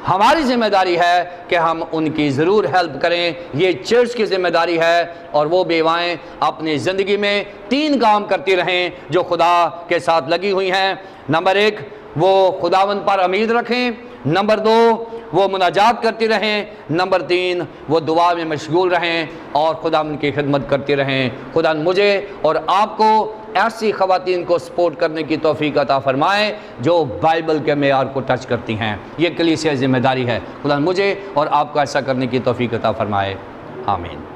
ہماری ذمہ داری ہے کہ ہم ان کی ضرور ہیلپ کریں۔ یہ چرچ کی ذمہ داری ہے، اور وہ بیوائیں اپنی زندگی میں 3 کام کرتی رہیں جو خدا کے ساتھ لگی ہوئی ہیں۔ نمبر 1، وہ خداوند پر امید رکھیں۔ نمبر 2، وہ مناجات کرتی رہیں۔ نمبر 3، وہ دعا میں مشغول رہیں اور خداوند کی خدمت کرتی رہیں۔ خدا مجھے اور آپ کو ایسی خواتین کو سپورٹ کرنے کی توفیق عطا فرمائے جو بائبل کے معیار کو ٹچ کرتی ہیں۔ یہ کلیسیا ذمہ داری ہے۔ خدا مجھے اور آپ کو ایسا کرنے کی توفیق عطا فرمائے۔ آمین۔